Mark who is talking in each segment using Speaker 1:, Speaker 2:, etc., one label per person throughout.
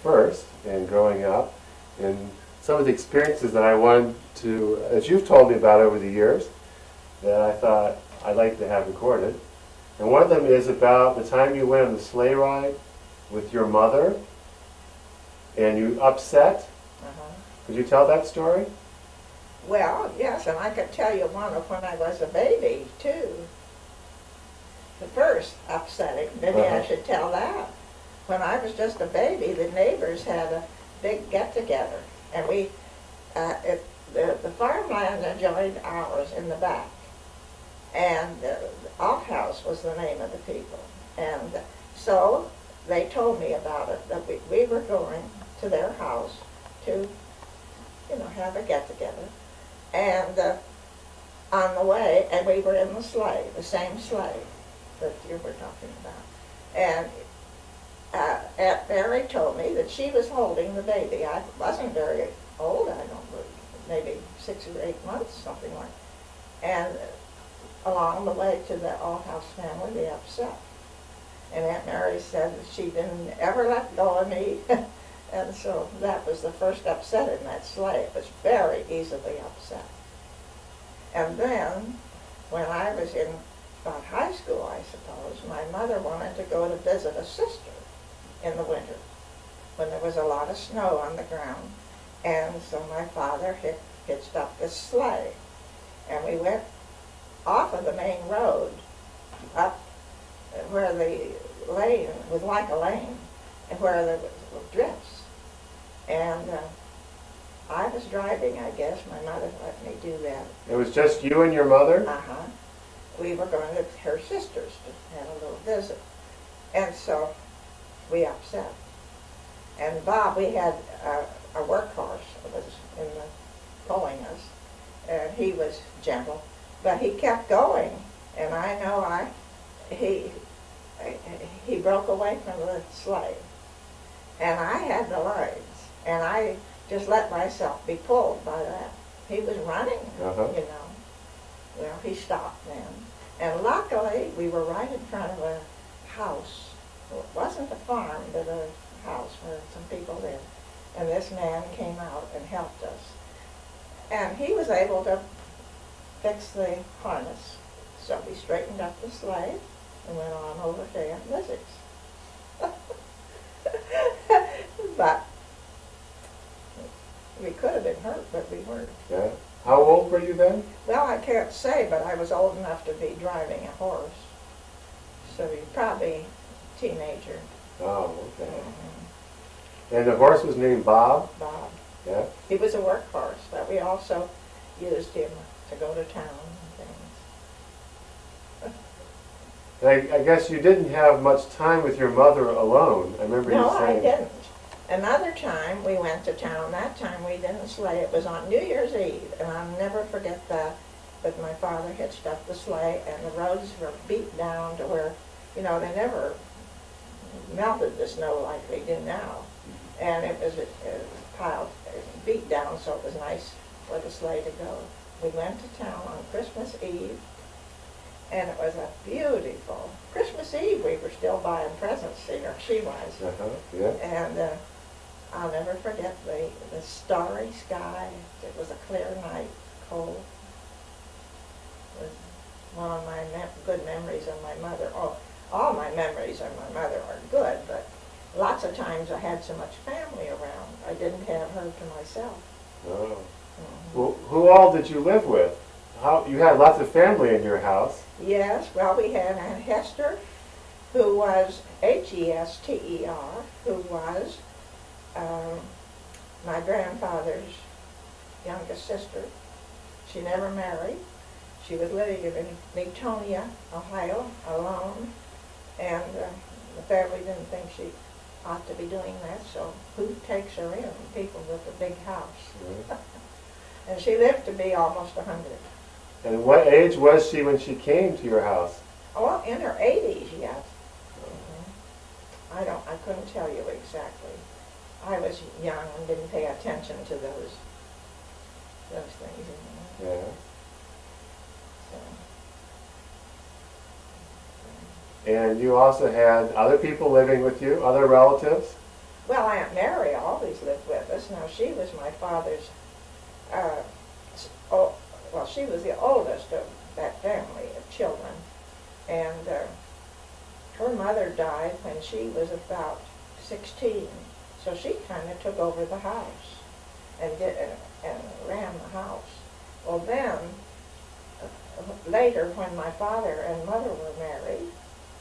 Speaker 1: first in growing up, and some of the experiences that I wanted to, as you've told me about over the years, that I thought I'd like to have recorded. And one of them is about the time you went on the sleigh ride with your mother, and you upset. Could you tell that story?
Speaker 2: Well, yes, and I could tell you one of when I was a baby, too. The first upsetting, maybe I should tell that. When I was just a baby, the neighbors had a big get-together, and the farmland adjoined ours in the back, and the outhouse was the name of the people. And so they told me about it, that we were going to their house to, have a get-together. And on the way, and we were in the sleigh, the same sleigh that you were talking about. And Aunt Mary told me that she was holding the baby. I wasn't very old, I don't believe, maybe 6 or 8 months, something like that. And along the way to the Allhouse family, they upset. And Aunt Mary said that she didn't ever let go of me. And so that was the first upset in that sleigh. It was very easily upset. And then, when I was in about high school, I suppose, my mother wanted to go to visit a sister in the winter when there was a lot of snow on the ground. And so my father hitched up this sleigh. And we went off of the main road up where the lane was like a lane and where there were drifts. And I was driving, I guess. My mother let me do that.
Speaker 1: It was just you and your mother?
Speaker 2: Uh-huh. We were going to her sister's to have a little visit. And so we upset. And Bob, we had a workhorse that was in the pulling us. And he was gentle. But he kept going. And I know he broke away from the sleigh. And I had the lines. And I just let myself be pulled by that. He was running, Well, he stopped then. And luckily, we were right in front of a house. It wasn't a farm, but a house where some people lived. And this man came out and helped us. And he was able to fix the harness. So we straightened up the sleigh and went on over to Aunt Lizzie's. But we could have been hurt, but we weren't.
Speaker 1: Yeah. How old were you then?
Speaker 2: Well, I can't say, but I was old enough to be driving a horse. So you're probably a teenager.
Speaker 1: Oh, okay. And the horse was named Bob?
Speaker 2: Bob.
Speaker 1: Yeah.
Speaker 2: He was a workhorse, but we also used him to go to town and things.
Speaker 1: I guess you didn't have much time with your mother alone. I remember you saying.
Speaker 2: No, I didn't. Another time we went to town. That time we didn't sleigh. It was on New Year's Eve, and I'll never forget that. But my father hitched up the sleigh, and the roads were beat down to where, they never melted the snow like they do now. And it was piled, beat down, so it was nice for the sleigh to go. We went to town on Christmas Eve, and it was a beautiful Christmas Eve. We were still buying presents, she was.
Speaker 1: Yeah.
Speaker 2: And I'll never forget the starry sky. It was a clear night, cold. It was one of my good memories of my mother. Oh, all my memories of my mother are good, but lots of times I had so much family around. I didn't have her to myself.
Speaker 1: Oh. Well, who all did you live with? You had lots of family in your house.
Speaker 2: Yes, well, we had Aunt Esther, who was Hester, who was my grandfather's youngest sister. She never married. She was living in Newtonia, Ohio, alone, and the family didn't think she ought to be doing that, so who takes her in? People with a big house.
Speaker 1: Right.
Speaker 2: And she lived to be almost 100.
Speaker 1: And what age was she when she came to your house?
Speaker 2: Oh, in her 80s, yes. I couldn't tell you exactly. I was young and didn't pay attention to those things.
Speaker 1: Yeah.
Speaker 2: So.
Speaker 1: And you also had other people living with you, other relatives?
Speaker 2: Well, Aunt Mary always lived with us. Now, she was my father's, well, she was the oldest of that family of children. And her mother died when she was about 16. So she kind of took over the house and ran the house. Well, then, later, when my father and mother were married,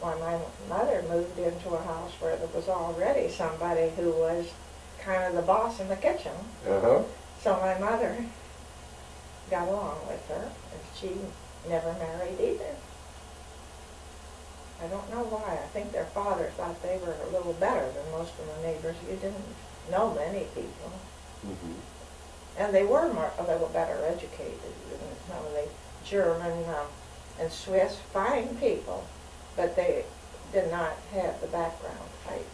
Speaker 2: when my mother moved into a house where there was already somebody who was kind of the boss in the kitchen.
Speaker 1: Uh-huh.
Speaker 2: So my mother got along with her, and she never married either. I don't know why. I think their father thought they were a little better than most of the neighbors. You didn't know many people.
Speaker 1: Mm-hmm.
Speaker 2: And they were a little better educated than some of the German and Swiss, fine people, but they did not have the background type.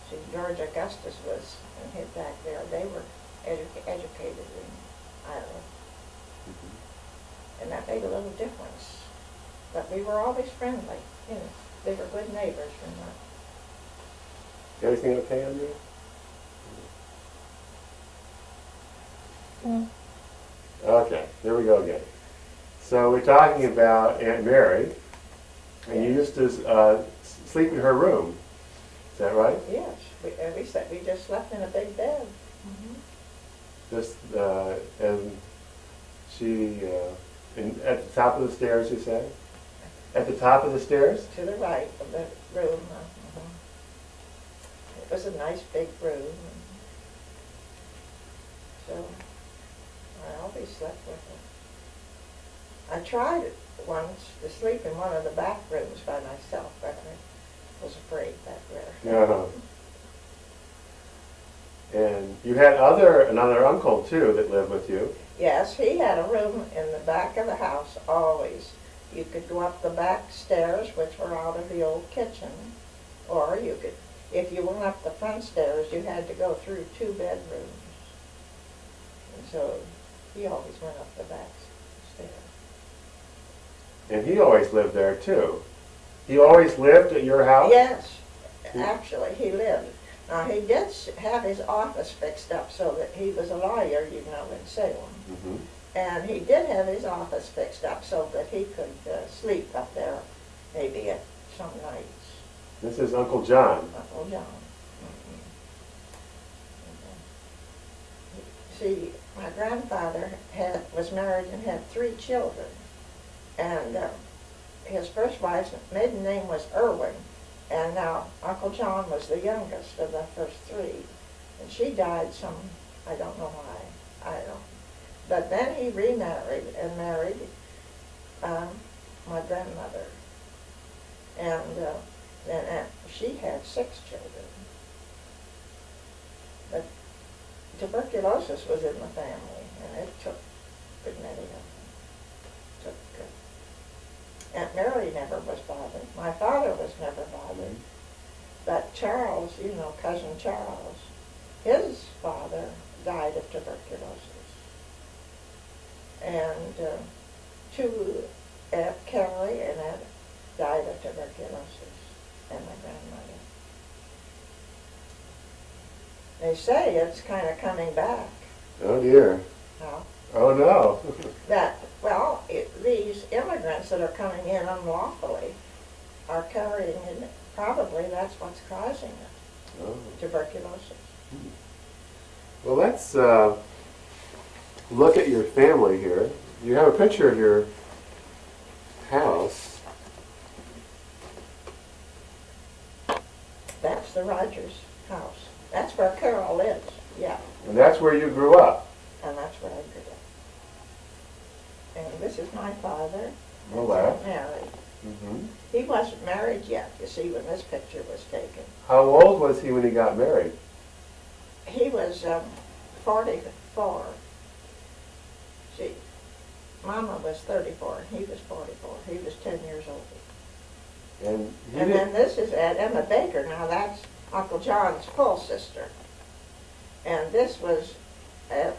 Speaker 2: See, George Augustus was and his back there. They were educated in Ireland. Mm-hmm. And that made a little difference. But we were always friendly. You know, they were good neighbors.
Speaker 1: Everything okay on you? Okay, here we go again. So we're talking about Aunt Mary, and you used to sleep in her room. Is that right?
Speaker 2: Yes, we just slept in a big bed. Mm-hmm.
Speaker 1: Just and she at the top of the stairs, you said? At the top of the stairs?
Speaker 2: To the right of the room. It was a nice big room. So I always slept with her. I tried once to sleep in one of the back rooms by myself, but I was afraid back there.
Speaker 1: Uh-huh. And you had another uncle too that lived with you.
Speaker 2: Yes, he had a room in the back of the house always. You could go up the back stairs, which were out of the old kitchen, or you could, if you went up the front stairs, you had to go through 2 bedrooms. And so he always went up the back stairs.
Speaker 1: And he always lived there too. He always lived at your house?
Speaker 2: Yes, actually he lived. Now he did have his office fixed up so that he was a lawyer, you know, in Salem. Mm-hmm. And he did have his office fixed up so that he could sleep up there maybe at some nights.
Speaker 1: This is Uncle John.
Speaker 2: Uncle John. Mm-hmm. See, my grandfather was married and had 3 children. And his first wife's maiden name was Irwin. And now Uncle John was the youngest of the first 3. And she died I don't know why. I don't know. But then he remarried and married my grandmother. And then she had 6 children. But tuberculosis was in the family, and it took a good many of them. Aunt Mary never was bothered. My father was never bothered. But Charles, you know, Cousin Charles, his father died of tuberculosis. And 2, Aunt Carrie and Aunt died of tuberculosis, and my grandmother. They say it's kind of coming back.
Speaker 1: Oh dear.
Speaker 2: No.
Speaker 1: Oh no.
Speaker 2: These immigrants that are coming in unlawfully are carrying it. Probably that's what's causing it. Oh. Tuberculosis.
Speaker 1: Well, let's look at your family here. You have a picture of your house.
Speaker 2: That's the Rogers house. That's where Carol lives, yeah.
Speaker 1: And that's where you grew up.
Speaker 2: And that's where I grew up. And this is my father.
Speaker 1: Oh, wow.
Speaker 2: Married.
Speaker 1: Mm-hmm.
Speaker 2: He wasn't married yet, you see, when this picture was taken.
Speaker 1: How old was he when he got married?
Speaker 2: He was 44. See, Mama was 34, and he was 44. He was 10 years older.
Speaker 1: And
Speaker 2: then this is Aunt Emma Baker. Now that's Uncle John's full sister. And this was at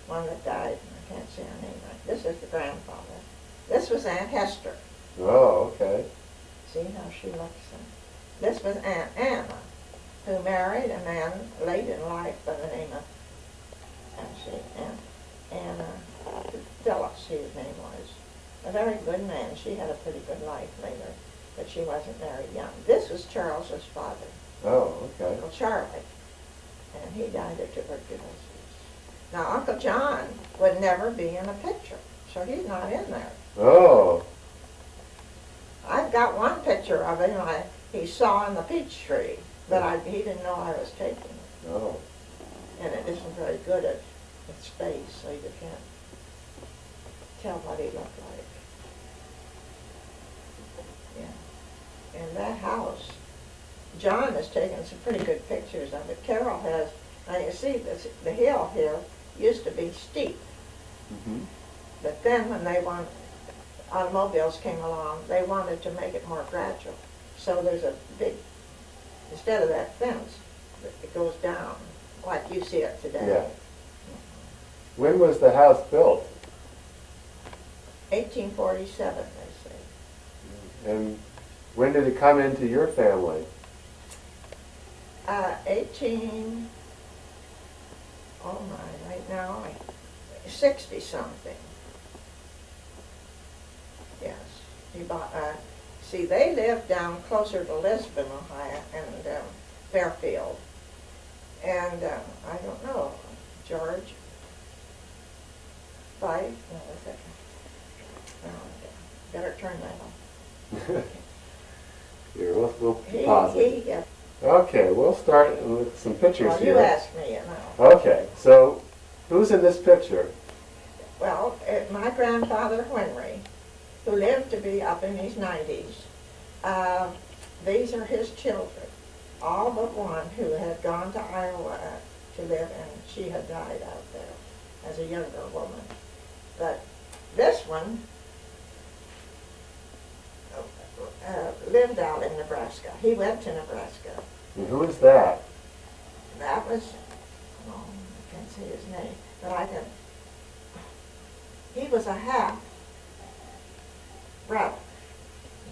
Speaker 2: one that died. I can't say her name right. This is the grandfather. This was Aunt Hester.
Speaker 1: Oh, okay.
Speaker 2: See how she looks? This was Aunt Anna, who married a man late in life by the name of, Anna Phillips, his name was. A very good man. She had a pretty good life later, but she wasn't married young. This was Charles's father.
Speaker 1: Oh, okay.
Speaker 2: Uncle Charlie, and he died of tuberculosis. Now, Uncle John would never be in a picture, so he's not in there.
Speaker 1: Oh.
Speaker 2: I've got one picture of him he saw in the peach tree, but he didn't know I was taking it.
Speaker 1: Oh.
Speaker 2: And it isn't very good at space, so you can't tell what he looked like. Yeah. And that house, John has taken some pretty good pictures of it. Carol has. Now you see, the hill here used to be steep.
Speaker 1: Mm-hmm.
Speaker 2: But then when automobiles came along, they wanted to make it more gradual. So there's a big, instead of that fence, it goes down, like you see it today.
Speaker 1: Yeah. When was the house built?
Speaker 2: 1847, they say.
Speaker 1: And when did it come into your family?
Speaker 2: right now, 60-something. Yes. He bought, see, they lived down closer to Lisbon, Ohio, and Fairfield. And I don't know, George Fife? No, what's that? No, better turn that on.
Speaker 1: Here, we'll pause it.
Speaker 2: Yeah.
Speaker 1: Okay, we'll start with some pictures
Speaker 2: Well,
Speaker 1: here.
Speaker 2: you asked me, you know.
Speaker 1: Okay, so who's in this picture?
Speaker 2: Well, my grandfather, Henry, who lived to be up in his 90s, these are his children, all but one who had gone to Iowa to live, and she had died out there as a younger woman. But this one lived out in Nebraska. He went to Nebraska.
Speaker 1: And who is that?
Speaker 2: That was, I can't say his name, but he was a half brother.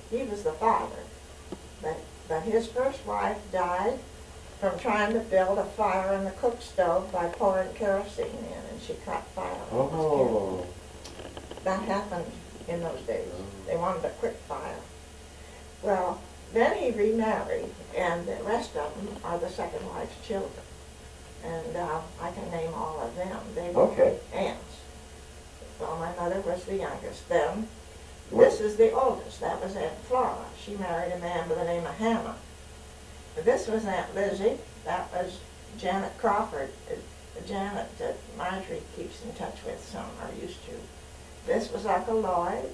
Speaker 2: He was the father. But his first wife died from trying to build a fire in the cook stove by pouring kerosene in, and she caught fire.
Speaker 1: Oh.
Speaker 2: That happened in those days. They wanted a quick fire. Well, then he remarried, and the rest of them are the second wife's children. And I can name all of them. They were aunts. Well, my mother was the youngest. Then, this is the oldest. That was Aunt Flora. She married a man by the name of Hannah. This was Aunt Lizzie. That was Janet Crawford. Janet that Marjorie keeps in touch with some, or used to. This was Uncle Lloyd.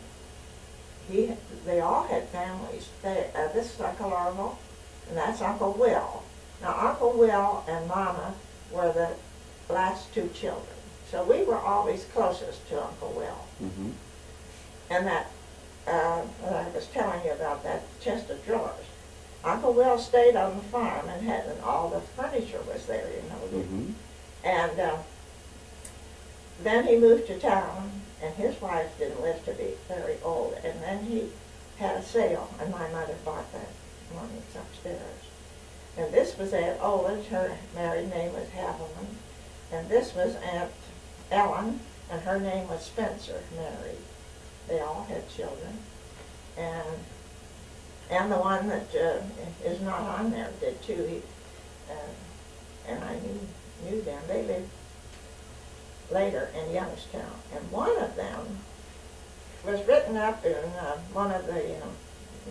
Speaker 2: They all had families. This is Uncle Orville, and that's Uncle Will. Now, Uncle Will and Mama were the last two children. So we were always closest to Uncle Will.
Speaker 1: Mm-hmm.
Speaker 2: And that I was telling you about that chest of drawers. Uncle Will stayed on the farm and all the furniture was there, you know.
Speaker 1: Mm-hmm.
Speaker 2: And then he moved to town, and his wife didn't live to be very old. And then he had a sale, and my mother bought that one that's upstairs. And this was Aunt Oland. Her married name was Haviland. And this was Aunt Ellen, and her name was Spencer, married. They all had children. And the one that is not on there did too. And I knew them. They lived later in Youngstown. And one of them was written up in one of the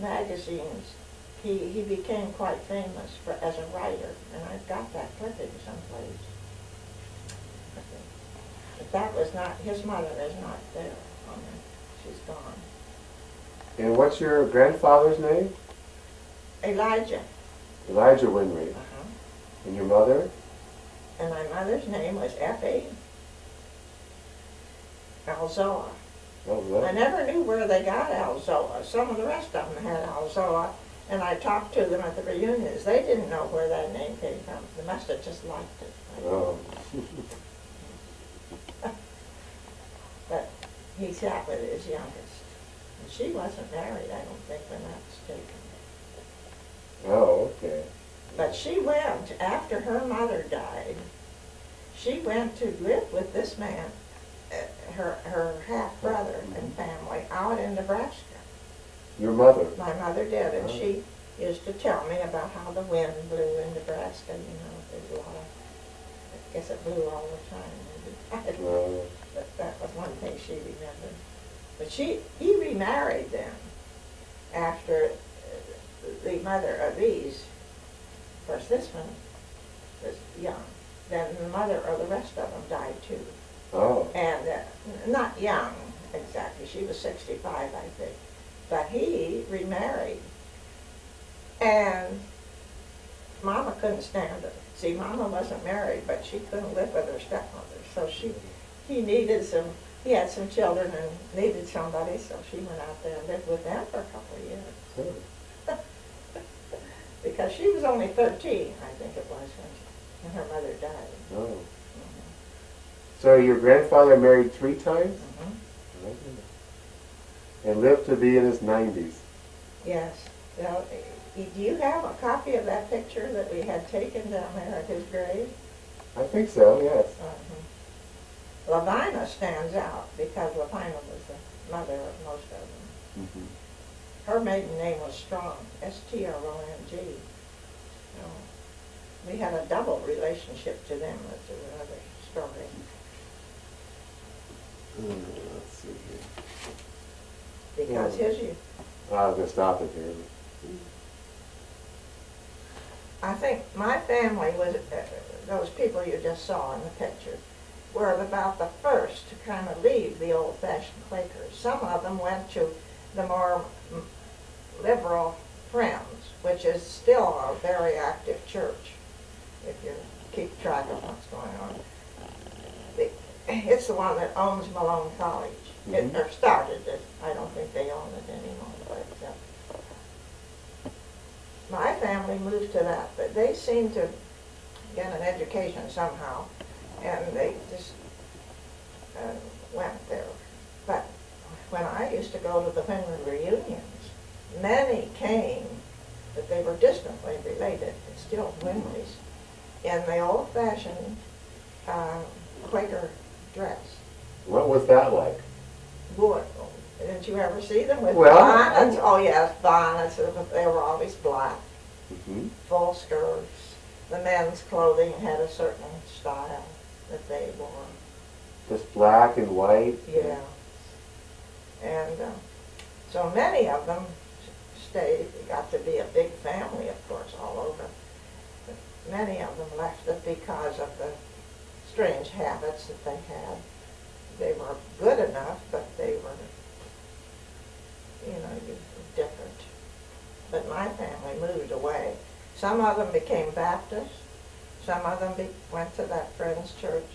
Speaker 2: magazines. He became quite famous as a writer, and I've got that clipping someplace. But that was not, his mother is not there on it. She's gone.
Speaker 1: And what's your grandfather's name?
Speaker 2: Elijah.
Speaker 1: Elijah Winry.
Speaker 2: Uh-huh.
Speaker 1: And your mother?
Speaker 2: And my mother's name was Effie Alzoa. I never knew where they got Alzoa. Some of the rest of them had Alzoa, and I talked to them at the reunions. They didn't know where that name came from. They must have just liked it.
Speaker 1: Oh.
Speaker 2: But he sat with his youngest. And she wasn't married, I don't think, when that was taken.
Speaker 1: Oh, okay.
Speaker 2: But she went, after her mother died, she went to live with this man, her half-brother and family, out in Nebraska.
Speaker 1: Your mother?
Speaker 2: My mother did, and
Speaker 1: Oh.
Speaker 2: she used to tell me about how the wind blew in Nebraska. You know, there's a lot of, I guess it blew all the time.
Speaker 1: Oh.
Speaker 2: But that was one thing she remembered. But he remarried then after the mother of these. Of course, this one was young. Then the mother of the rest of them died too.
Speaker 1: Oh.
Speaker 2: And not young exactly. She was 65, I think. But he remarried. And Mama couldn't stand it. See, Mama wasn't married, but she couldn't live with her stepmother. So he had some children and needed somebody, so she went out there and lived with them for a couple of years.
Speaker 1: Oh.
Speaker 2: Because she was only 13, I think it was, when her mother died.
Speaker 1: Oh.
Speaker 2: Mm-hmm.
Speaker 1: So your grandfather married 3 times?
Speaker 2: Mm-hmm.
Speaker 1: And lived to be in his 90s.
Speaker 2: Yes. Now, do you have a copy of that picture that we had taken down there at his grave?
Speaker 1: I think so, yes.
Speaker 2: Lavina stands out because Lavina was the mother of most of them.
Speaker 1: Mm-hmm.
Speaker 2: Her maiden name was Strong, S-T-R-O-N-G. So we had a double relationship to them. That's another story.
Speaker 1: Let's see here.
Speaker 2: Because
Speaker 1: I was going to stop it here.
Speaker 2: I think my family was, those people you just saw in the picture, were about the first to kind of leave the old-fashioned Quakers. Some of them went to the more liberal Friends, which is still a very active church, if you keep track of what's going on. It's the one that owns Malone College.
Speaker 1: Mm-hmm.
Speaker 2: Or started it. I don't think they own it anymore. But my family moved to that, but they seemed to get an education somehow, and they just went there. But when I used to go to the family reunions, many came, but they were distantly related, still Winleys, in the old-fashioned Quaker dress.
Speaker 1: What was that like?
Speaker 2: Boy, didn't you ever see them with
Speaker 1: Well,
Speaker 2: bonnets? Oh yes, bonnets. They were always black,
Speaker 1: Mm-hmm.
Speaker 2: full skirts. The men's clothing had a certain style that they wore.
Speaker 1: Just black and white?
Speaker 2: Yeah. And so many of them stayed. It got to be a big family, of course, all over. But many of them left it because of the strange habits that they had. They were good enough, but they were, different. But my family moved away. Some of them became Baptists. Some of them went to that Friends church.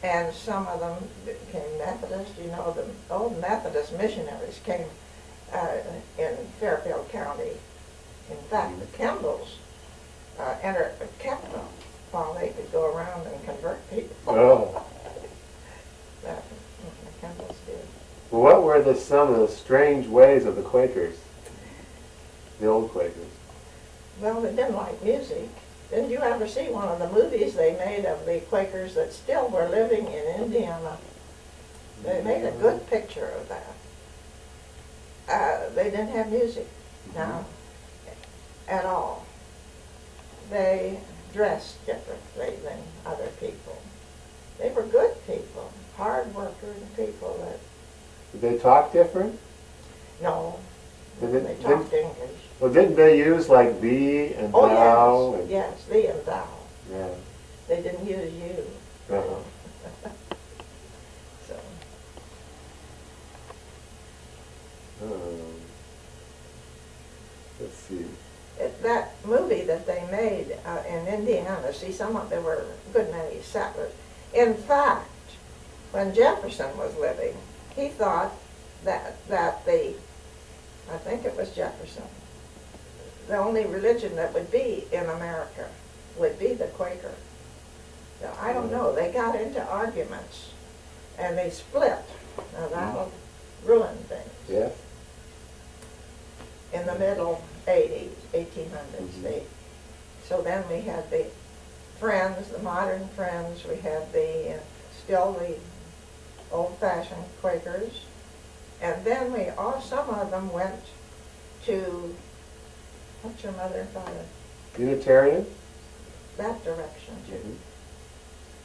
Speaker 2: And some of them became Methodist. You know, the old Methodist missionaries came in Fairfield County. In fact, the Kimbells kept them while they could go around and convert people.
Speaker 1: Oh.
Speaker 2: The Kimbells did.
Speaker 1: Well, what were some of the strange ways of the Quakers? The old Quakers?
Speaker 2: Well, they didn't like music. Didn't you ever see one of the movies they made of the Quakers that still were living in Indiana? They made a good picture of that. They didn't have music now at all. They dressed differently than other people. They were good people, hard workers, people that...
Speaker 1: Did they talk different?
Speaker 2: No,
Speaker 1: Did
Speaker 2: they talked English.
Speaker 1: Well, didn't they use like thee and
Speaker 2: Oh,
Speaker 1: thou?
Speaker 2: yes, yes, thee and thou.
Speaker 1: Yeah.
Speaker 2: They didn't use you.
Speaker 1: Uh-huh.
Speaker 2: So,
Speaker 1: Let's see.
Speaker 2: that movie that they made in Indiana, see, there were a good many settlers. In fact, when Jefferson was living, he thought that I think it was Jefferson, the only religion that would be in America would be the Quaker. Now, I don't know, they got into arguments and they split. Now that'll ruin things.
Speaker 1: Yes.
Speaker 2: In the middle 80s. 1800s. So then we had the Friends, the modern Friends. We had the still the old-fashioned Quakers, and then some of them went to, what's your mother and father?
Speaker 1: Unitarian?
Speaker 2: That direction too.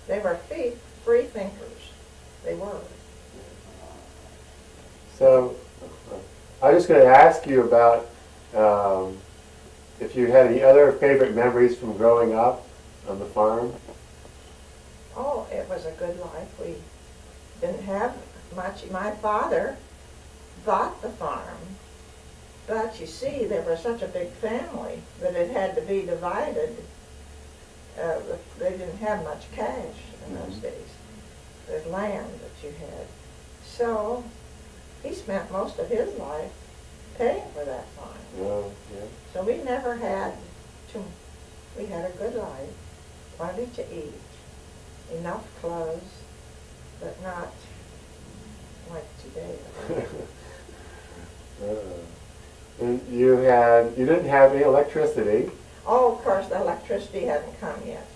Speaker 2: They were free thinkers. They were.
Speaker 1: So, I was just going to ask you about if you had any other favorite memories from growing up on the farm.
Speaker 2: Oh, it was a good life. We didn't have much. My father bought the farm, but you see, there was such a big family that it had to be divided. They didn't have much cash in those days. There's land that you had. So he spent most of his life paying for that farm.
Speaker 1: Oh, yeah.
Speaker 2: So we never had we had a good life, plenty to eat, enough clothes, but not like today.
Speaker 1: And you didn't have any electricity.
Speaker 2: Oh, of course, the electricity hadn't come yet.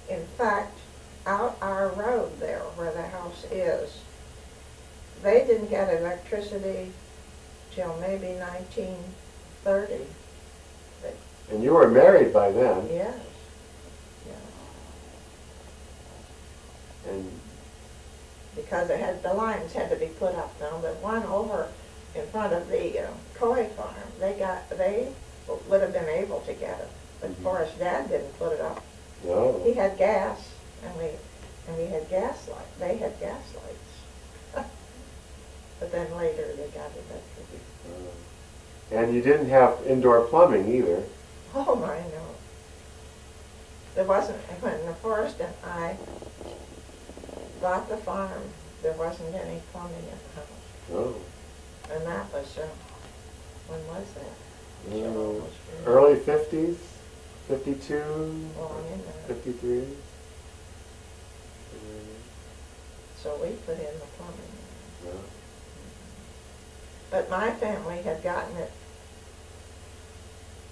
Speaker 2: In fact, out our road there, where the house is, they didn't get electricity till maybe 1930.
Speaker 1: And you were married by then.
Speaker 2: Yes. Yeah.
Speaker 1: And
Speaker 2: Because the lines had to be put up now. The one over in front of the Coy farm, they would have been able to get it. But Forrest's dad didn't put it up.
Speaker 1: no.
Speaker 2: He had gas, and we had gas lights. They had gas lights. But then later they got electricity.
Speaker 1: And you didn't have indoor plumbing either.
Speaker 2: Oh my, no. There wasn't, when Forrest and I bought the farm, there wasn't any plumbing in the house.
Speaker 1: Oh.
Speaker 2: And that was, when was that?
Speaker 1: Early 50s? 52?
Speaker 2: Long in there.
Speaker 1: 53?
Speaker 2: So we put in the plumbing.
Speaker 1: Yeah.
Speaker 2: But my family had gotten it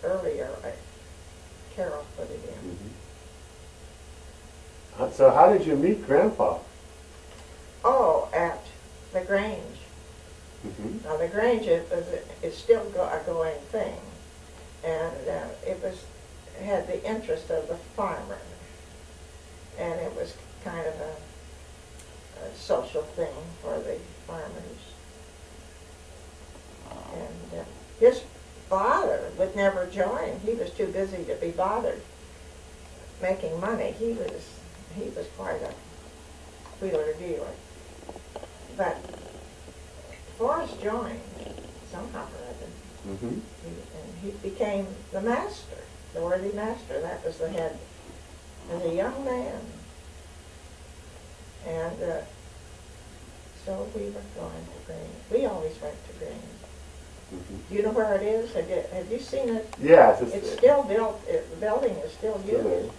Speaker 2: earlier. Carol put it in.
Speaker 1: So how did you meet Grandpa?
Speaker 2: Oh, at the Grange. Now the Grange is still a going thing, and it had the interest of the farmer, and it was kind of a social thing for the farmers. And his father would never join. He was too busy to be bothered making money. He was quite a wheeler-dealer. But Forrest joined somehow or other. And he became the master, the worthy master. That was the head as a young man. And so we were going to Grange. We always went to Grange. Do you know where it is? Have you seen it?
Speaker 1: Yes.
Speaker 2: It's still built. The building is still used.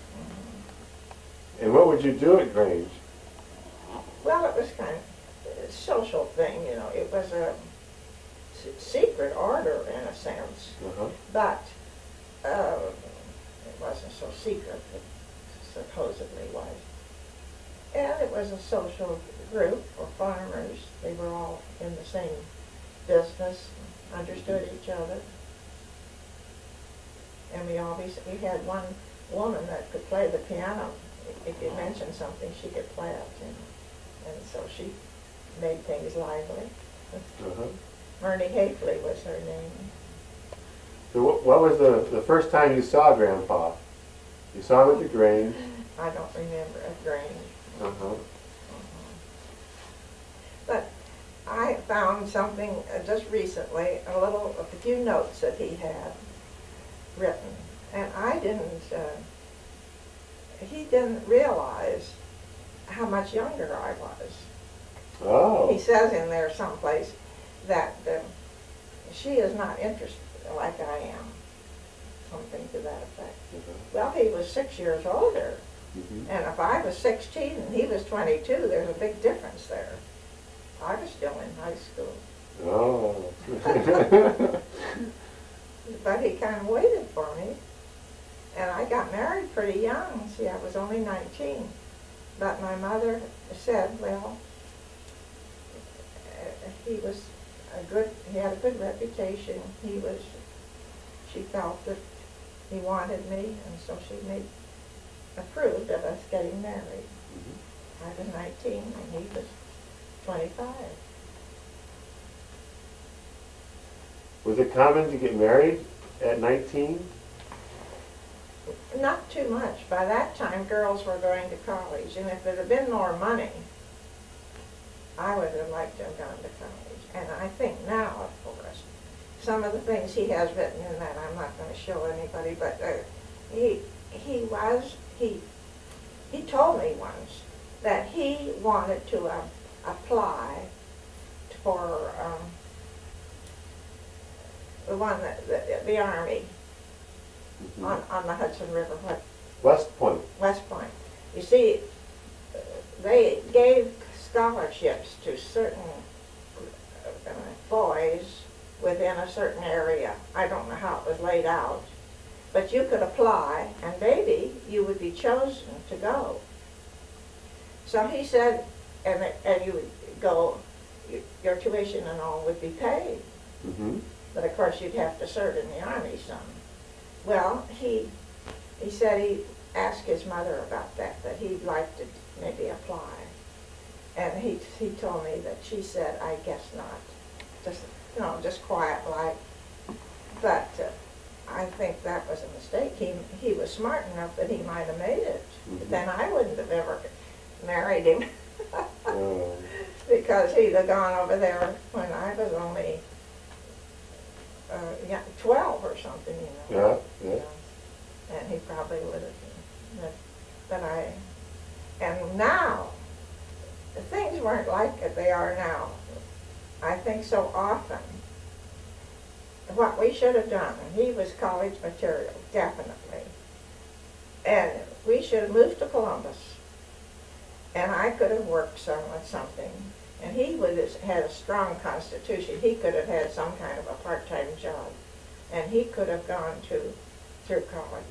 Speaker 1: And what would you do at Grange?
Speaker 2: Well, it was kind of a social thing, you know. It was a secret order in a sense, but it wasn't so secret. It supposedly was. And it was a social group for farmers. They were all in the same business, understood each other. And we had one woman that could play the piano. If you mentioned something, she could play it, you know. And so she made things lively. Myrnie Hafley was her name.
Speaker 1: So what was the first time you saw Grandpa? You saw him at the Grange.
Speaker 2: I don't remember at Grange. But I found something just recently, a few notes that he had written, and he didn't realize how much younger I was.
Speaker 1: Oh.
Speaker 2: He says in there someplace that she is not interested like I am, something to that effect. Well, he was 6 years older, and if I was 16 and he was 22, there's a big difference there. I was still in high school.
Speaker 1: Oh.
Speaker 2: but he kind of waited for me. And I got married pretty young. See, I was only 19. But my mother said, well, he had a good reputation. She felt that he wanted me, and so she approved of us getting married. I was 19 and he was 25.
Speaker 1: Was it common to get married at 19?
Speaker 2: Not too much. By that time, girls were going to college, and if there had been more money, I would have liked to have gone to college. And I think now, of course, some of the things he has written in that I'm not going to show anybody, but he told me once that he wanted to apply for the Army on the Hudson River.
Speaker 1: West Point.
Speaker 2: West Point. You see, they gave scholarships to certain boys within a certain area. I don't know how it was laid out. But you could apply, and maybe you would be chosen to go. So he said, and you would go, your tuition and all would be paid. But of course you'd have to serve in the Army some. Well, he said he asked his mother about that he'd like to maybe apply. And he told me that she said, I guess not. Just quiet like. But I think that was a mistake. He was smart enough that he might have made it. But then I wouldn't have ever married him. Because he'd have gone over there when I was only 12 or something, you know.
Speaker 1: Yeah.
Speaker 2: And he probably would have. But and now, things weren't like they are now. I think so often. What we should have done, and he was college material, definitely. And we should have moved to Columbus. And I could have worked something. And he would have had a strong constitution. He could have had some kind of a part-time job. And he could have gone through college.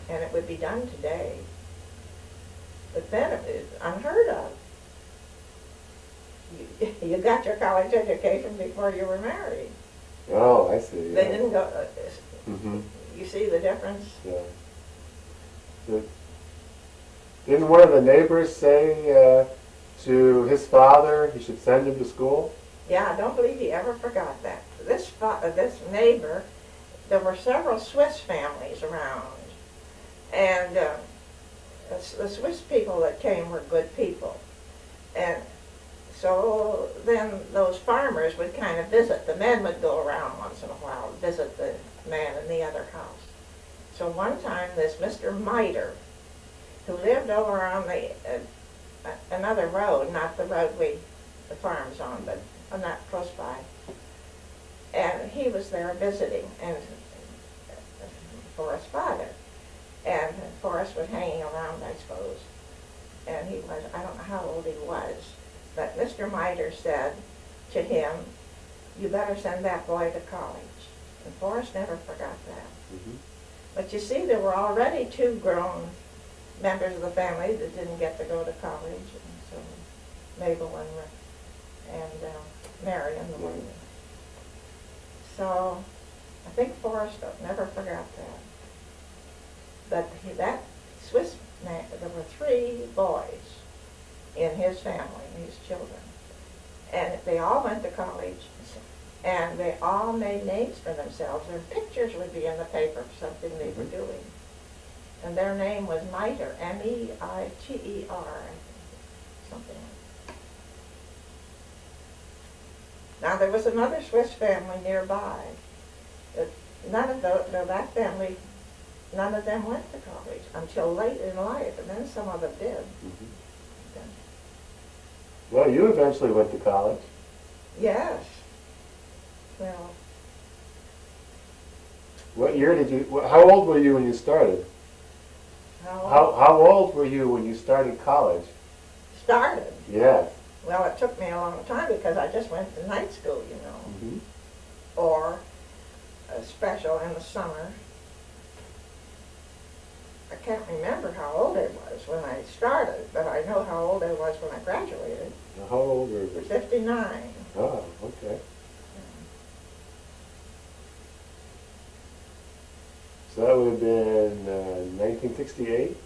Speaker 2: And it would be done today. But then it was unheard of. You got your college education before you were married.
Speaker 1: Oh, I see.
Speaker 2: They didn't go. You see the difference?
Speaker 1: Yeah. Didn't one of the neighbors say to his father he should send him to school?
Speaker 2: Yeah, I don't believe he ever forgot that. This neighbor, there were several Swiss families around, and the Swiss people that came were good people, and so then those farmers would kind of visit. The men would go around once in a while, visit the man in the other house. So one time this Mr. Miter, who lived over on the another road, not the road the farm's on, but not close by, and he was there visiting, and Forrest's father, and Forrest was hanging around, I suppose, and he was, I don't know how old he was, but Mr. Miter said to him, you better send that boy to college. And Forrest never forgot that. But you see, there were already 2 grown members of the family that didn't get to go to college, and so Mabel and Marion, the one. So I think Forrest never forgot that. But that Swiss man, there were 3 boys in his family, his children, and they all went to college, and they all made names for themselves. Their pictures would be in the paper for something they were doing. And their name was Miter, M-E-I-T-E-R, something like that. Now there was another Swiss family nearby. None of that family, none of them went to college until late in life, and then some of them did.
Speaker 1: Well, you eventually went to college.
Speaker 2: Yes. Well.
Speaker 1: What year did you? How old were you when you started? How old were you when you started college?
Speaker 2: Started?
Speaker 1: Yes.
Speaker 2: Well, it took me a long time because I just went to night school, you know. Or special in the summer. I can't remember how old I was when I started, but I know how old I was when I graduated.
Speaker 1: How old were you?
Speaker 2: 59.
Speaker 1: Oh, okay. So that would have been 1968?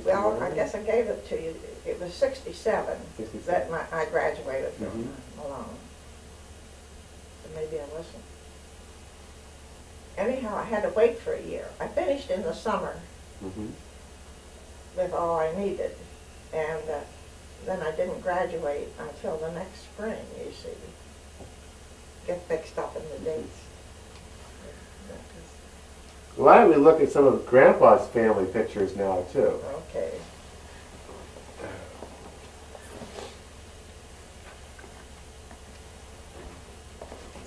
Speaker 2: Well, I guess I gave it to you. It was 67
Speaker 1: 67.
Speaker 2: that I graduated from
Speaker 1: Mhm.
Speaker 2: Malone. So maybe I wasn't. Anyhow, I had to wait for a year. I finished in the summer
Speaker 1: Mm-hmm.
Speaker 2: with all I needed, and then I didn't graduate until the next spring, you see. Get mixed up in the dates.
Speaker 1: Why don't we look at some of Grandpa's family pictures now, too?
Speaker 2: Okay.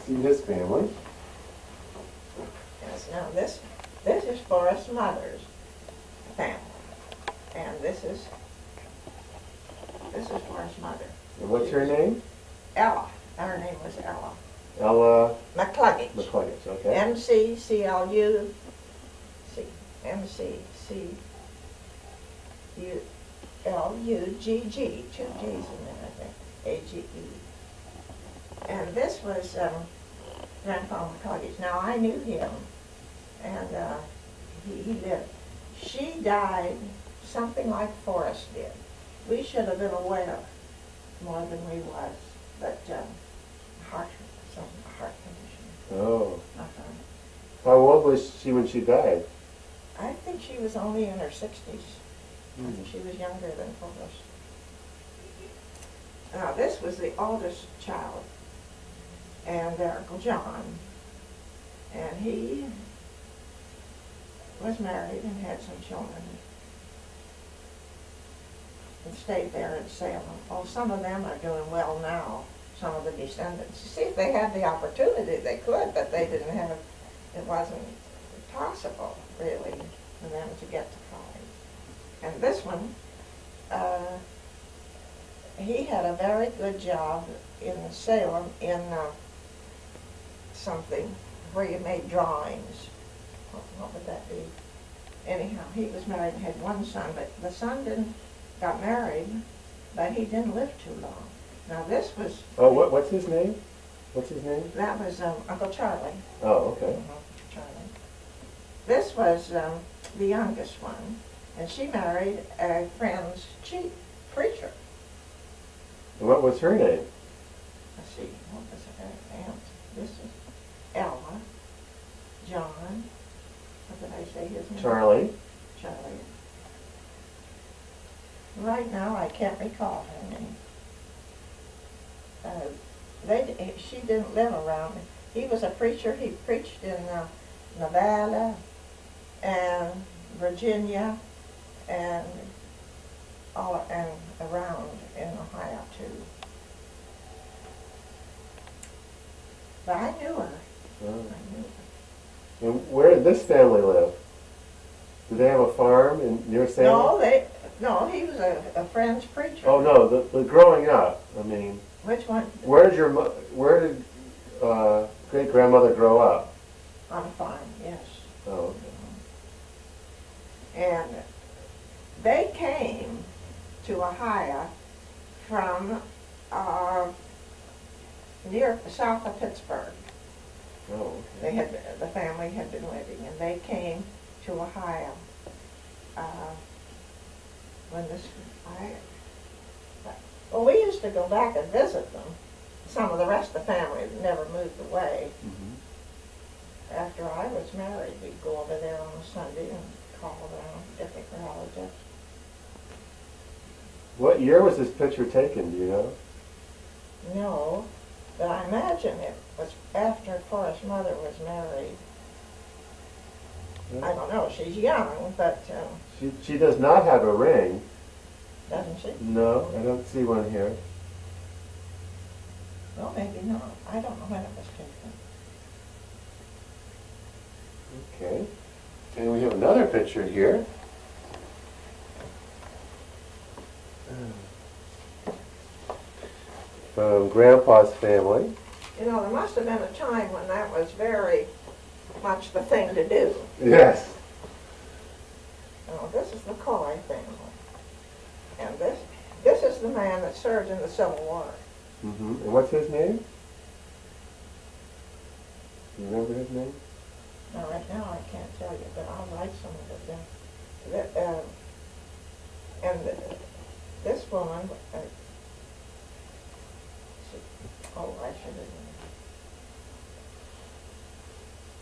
Speaker 1: See his family.
Speaker 2: Yes, now this is Forrest's mother's family, and this is Forrest's mother.
Speaker 1: And what's her name?
Speaker 2: Ella. Her name was Ella.
Speaker 1: Ella
Speaker 2: McCluggage.
Speaker 1: McCluggage, okay.
Speaker 2: M-C-C-L-U. M-C-C-U-L-U-G-G. Two G's in there, I think. A-G-E. And this was Grandpa McCluggage. Now, I knew him, and he lived. She died something like Forrest did. We should have been aware more than we was, but heart condition.
Speaker 1: Oh.
Speaker 2: Uh-huh.
Speaker 1: How old was she when she died?
Speaker 2: I think she was only in her 60s. I think she was younger than Forrest. Now, this was the oldest child, and their Uncle John, and he was married and had some children and stayed there in Salem. Oh, some of them are doing well now, some of the descendants. You see, if they had the opportunity, they could, but they didn't have, it wasn't possible, really, for them to get to college. And this one, he had a very good job in Salem in something where you made drawings. What would that be? Anyhow, he was married and had one son, but the son got married, but he didn't live too long. Now this was...
Speaker 1: Oh, what's his name? What's his name?
Speaker 2: That was Uncle Charlie.
Speaker 1: Oh, okay.
Speaker 2: Charlie. This was the youngest one, and she married a friend's chief preacher.
Speaker 1: And what was her name?
Speaker 2: Let's see, what was her aunt? This is Ella, John, what did I say his name?
Speaker 1: Charlie.
Speaker 2: Charlie. Right now, I can't recall her name. She didn't live around. He was a preacher. He preached in Nevada and Virginia and all and around in Ohio too. But I knew her.
Speaker 1: Oh.
Speaker 2: I knew her.
Speaker 1: And where did this family live? Did they have a farm near Salem?
Speaker 2: No, he was a friend's preacher.
Speaker 1: Oh no, the growing up. I mean,
Speaker 2: Which one?
Speaker 1: where did great grandmother grow up?
Speaker 2: On a farm, yes.
Speaker 1: Oh,
Speaker 2: And they came to Ohio from near south of Pittsburgh.
Speaker 1: oh, okay.
Speaker 2: The family had been living, and they came to Ohio when well, we used to go back and visit them. Some of the rest of the family never moved away.
Speaker 1: Mm-hmm.
Speaker 2: After I was married, we'd go over there on a Sunday and call around different relatives.
Speaker 1: What year was this picture taken, do you know?
Speaker 2: No, but I imagine it was after Forrest's mother was married. I don't know, she's young, but
Speaker 1: She does not have a ring.
Speaker 2: doesn't she?
Speaker 1: No, I don't see one here.
Speaker 2: Well, maybe not. I don't know when it was taken.
Speaker 1: Okay. And we have another picture here. From Grandpa's family.
Speaker 2: You know, there must have been a time when that was very much the thing to do.
Speaker 1: Yes.
Speaker 2: Oh, this is the Coy family. And this is the man that served in the Civil War.
Speaker 1: Mm-hmm. And what's his name? Do you remember his name?
Speaker 2: Now, right now I can't tell you, but I'll write some of it down. This woman,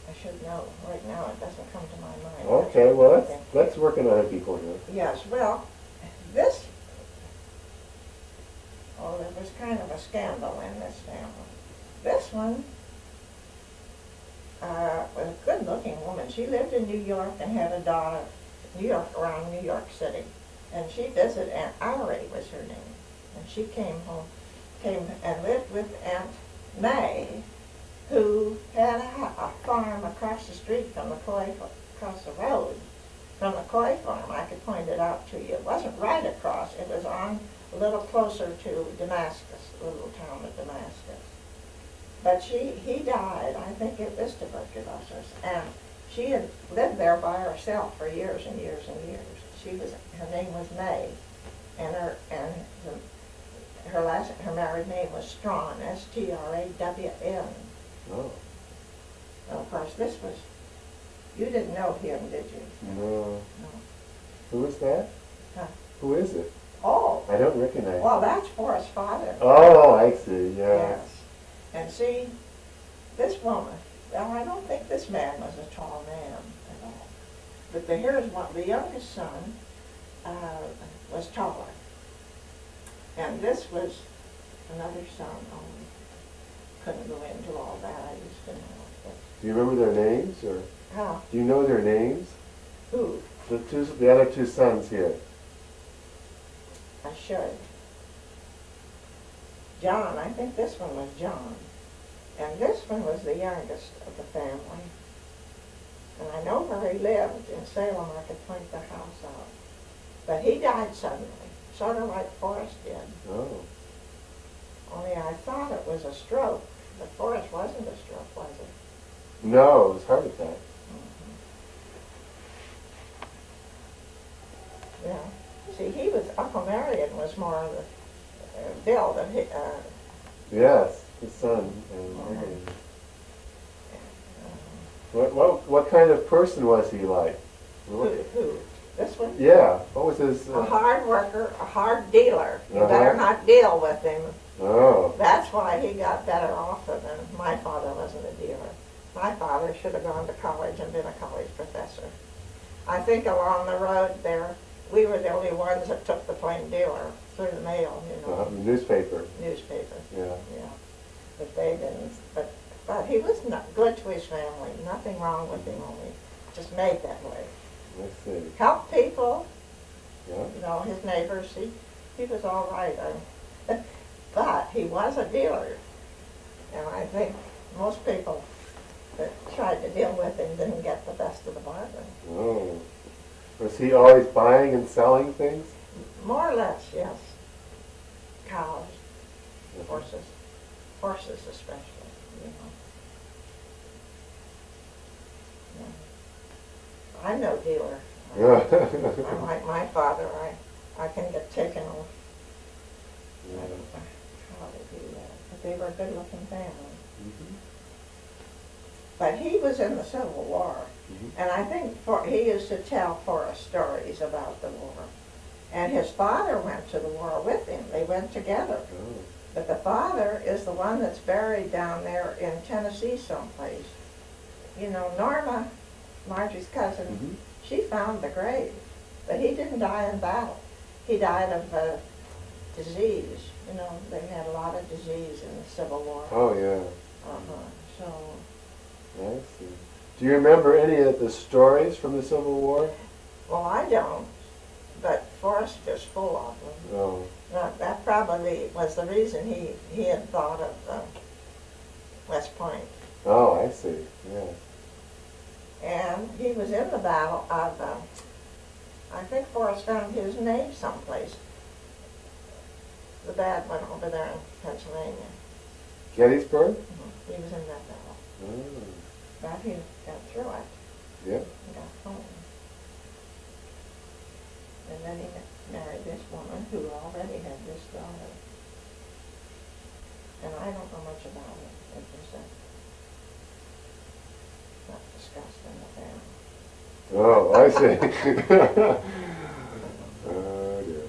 Speaker 2: I should know. Right now it doesn't come to my mind.
Speaker 1: Okay, well let's work on other people here.
Speaker 2: Yes, well, there was kind of a scandal in this family. This one was a good-looking woman. She lived in New York and had a daughter, around New York City. And she visited Aunt Ari was her name. And she came and lived with Aunt May, who had a farm across the street from the across the road from the Coy farm. I could point it out to you. It wasn't right across. It was on a little closer to Damascus, the little town of Damascus. But he died, I think it was tuberculosis, and she had lived there by herself for years and years and years. Her name was May, and her married name was Strawn, S-T-R-A-W-N.
Speaker 1: Oh.
Speaker 2: Well, of course, you didn't know him, did you?
Speaker 1: No.
Speaker 2: No.
Speaker 1: Who is that?
Speaker 2: Huh.
Speaker 1: Who is it?
Speaker 2: Oh.
Speaker 1: I don't recognize.
Speaker 2: Well, that's Forrest's father.
Speaker 1: Oh, I see, yeah.
Speaker 2: Yes. And see, this woman, well, I don't think this man was a tall man at all. But here's one, the youngest son was taller. And this was another son. Couldn't go into all that. I used to know. But,
Speaker 1: Do you remember their names, or
Speaker 2: how?
Speaker 1: do you know their names?
Speaker 2: Who?
Speaker 1: The other two sons here.
Speaker 2: I should. John, I think this one was John. And this one was the youngest of the family. And I know where he lived in Salem. I could point the house out. But he died suddenly, sort of like Forrest did.
Speaker 1: Oh.
Speaker 2: Only I thought it was a stroke. But Forrest wasn't a stroke, was it?
Speaker 1: No, it was heart attack.
Speaker 2: Mm-hmm. Yeah. See, Uncle Marion was more of the Bill than he.
Speaker 1: Yes, his son. What kind of person was he like?
Speaker 2: Who? This one?
Speaker 1: Yeah. What was his?
Speaker 2: A hard worker, a hard dealer. You
Speaker 1: Uh-huh.
Speaker 2: better not deal with him.
Speaker 1: Oh.
Speaker 2: That's why he got better off than my father wasn't a dealer. My father should have gone to college and been a college professor. I think along the road there, we were the only ones that took the plain dealer through the mail, you know.
Speaker 1: Newspaper.
Speaker 2: Newspaper.
Speaker 1: Yeah.
Speaker 2: Yeah. But they didn't. But he was not good to his family. Nothing wrong with him, only just made that way.
Speaker 1: Let's see.
Speaker 2: Helped people.
Speaker 1: Yeah.
Speaker 2: You know, his neighbors. He was all right. But he was a dealer. And I think most people that tried to deal with him didn't get the best of the bargain.
Speaker 1: Oh. Was he always buying and selling things?
Speaker 2: More or less, yes. Cows, horses especially, you know. Yeah. I'm no dealer. I'm like my father. I can get taken off.
Speaker 1: Yeah.
Speaker 2: I don't know how they do that. But they were a good-looking family.
Speaker 1: Mm-hmm.
Speaker 2: But he was in the Civil War.
Speaker 1: Mm-hmm.
Speaker 2: And I think he used to tell Forrest stories about the war. And his father went to the war with him. They went together.
Speaker 1: Oh.
Speaker 2: But the father is the one that's buried down there in Tennessee someplace. You know, Norma, Margie's cousin,
Speaker 1: Mm-hmm.
Speaker 2: she found the grave. But he didn't die in battle. He died of disease. You know, they had a lot of disease in the Civil War.
Speaker 1: Oh, yeah.
Speaker 2: So,
Speaker 1: I see. Do you remember any of the stories from the Civil War?
Speaker 2: well, I don't. But Forrest is full of them.
Speaker 1: Oh.
Speaker 2: That probably was the reason he had thought of West Point.
Speaker 1: Oh, I see. Yeah.
Speaker 2: And he was in the battle of, I think Forrest found his name someplace. The bad one over there in Pennsylvania.
Speaker 1: Gettysburg?
Speaker 2: He was in that battle.
Speaker 1: Oh.
Speaker 2: But he got through it.
Speaker 1: Yeah.
Speaker 2: And got home. And then he married this woman who already had this daughter. And I don't know much about it. It was not discussed in the family.
Speaker 1: Oh, I see. Oh, dear.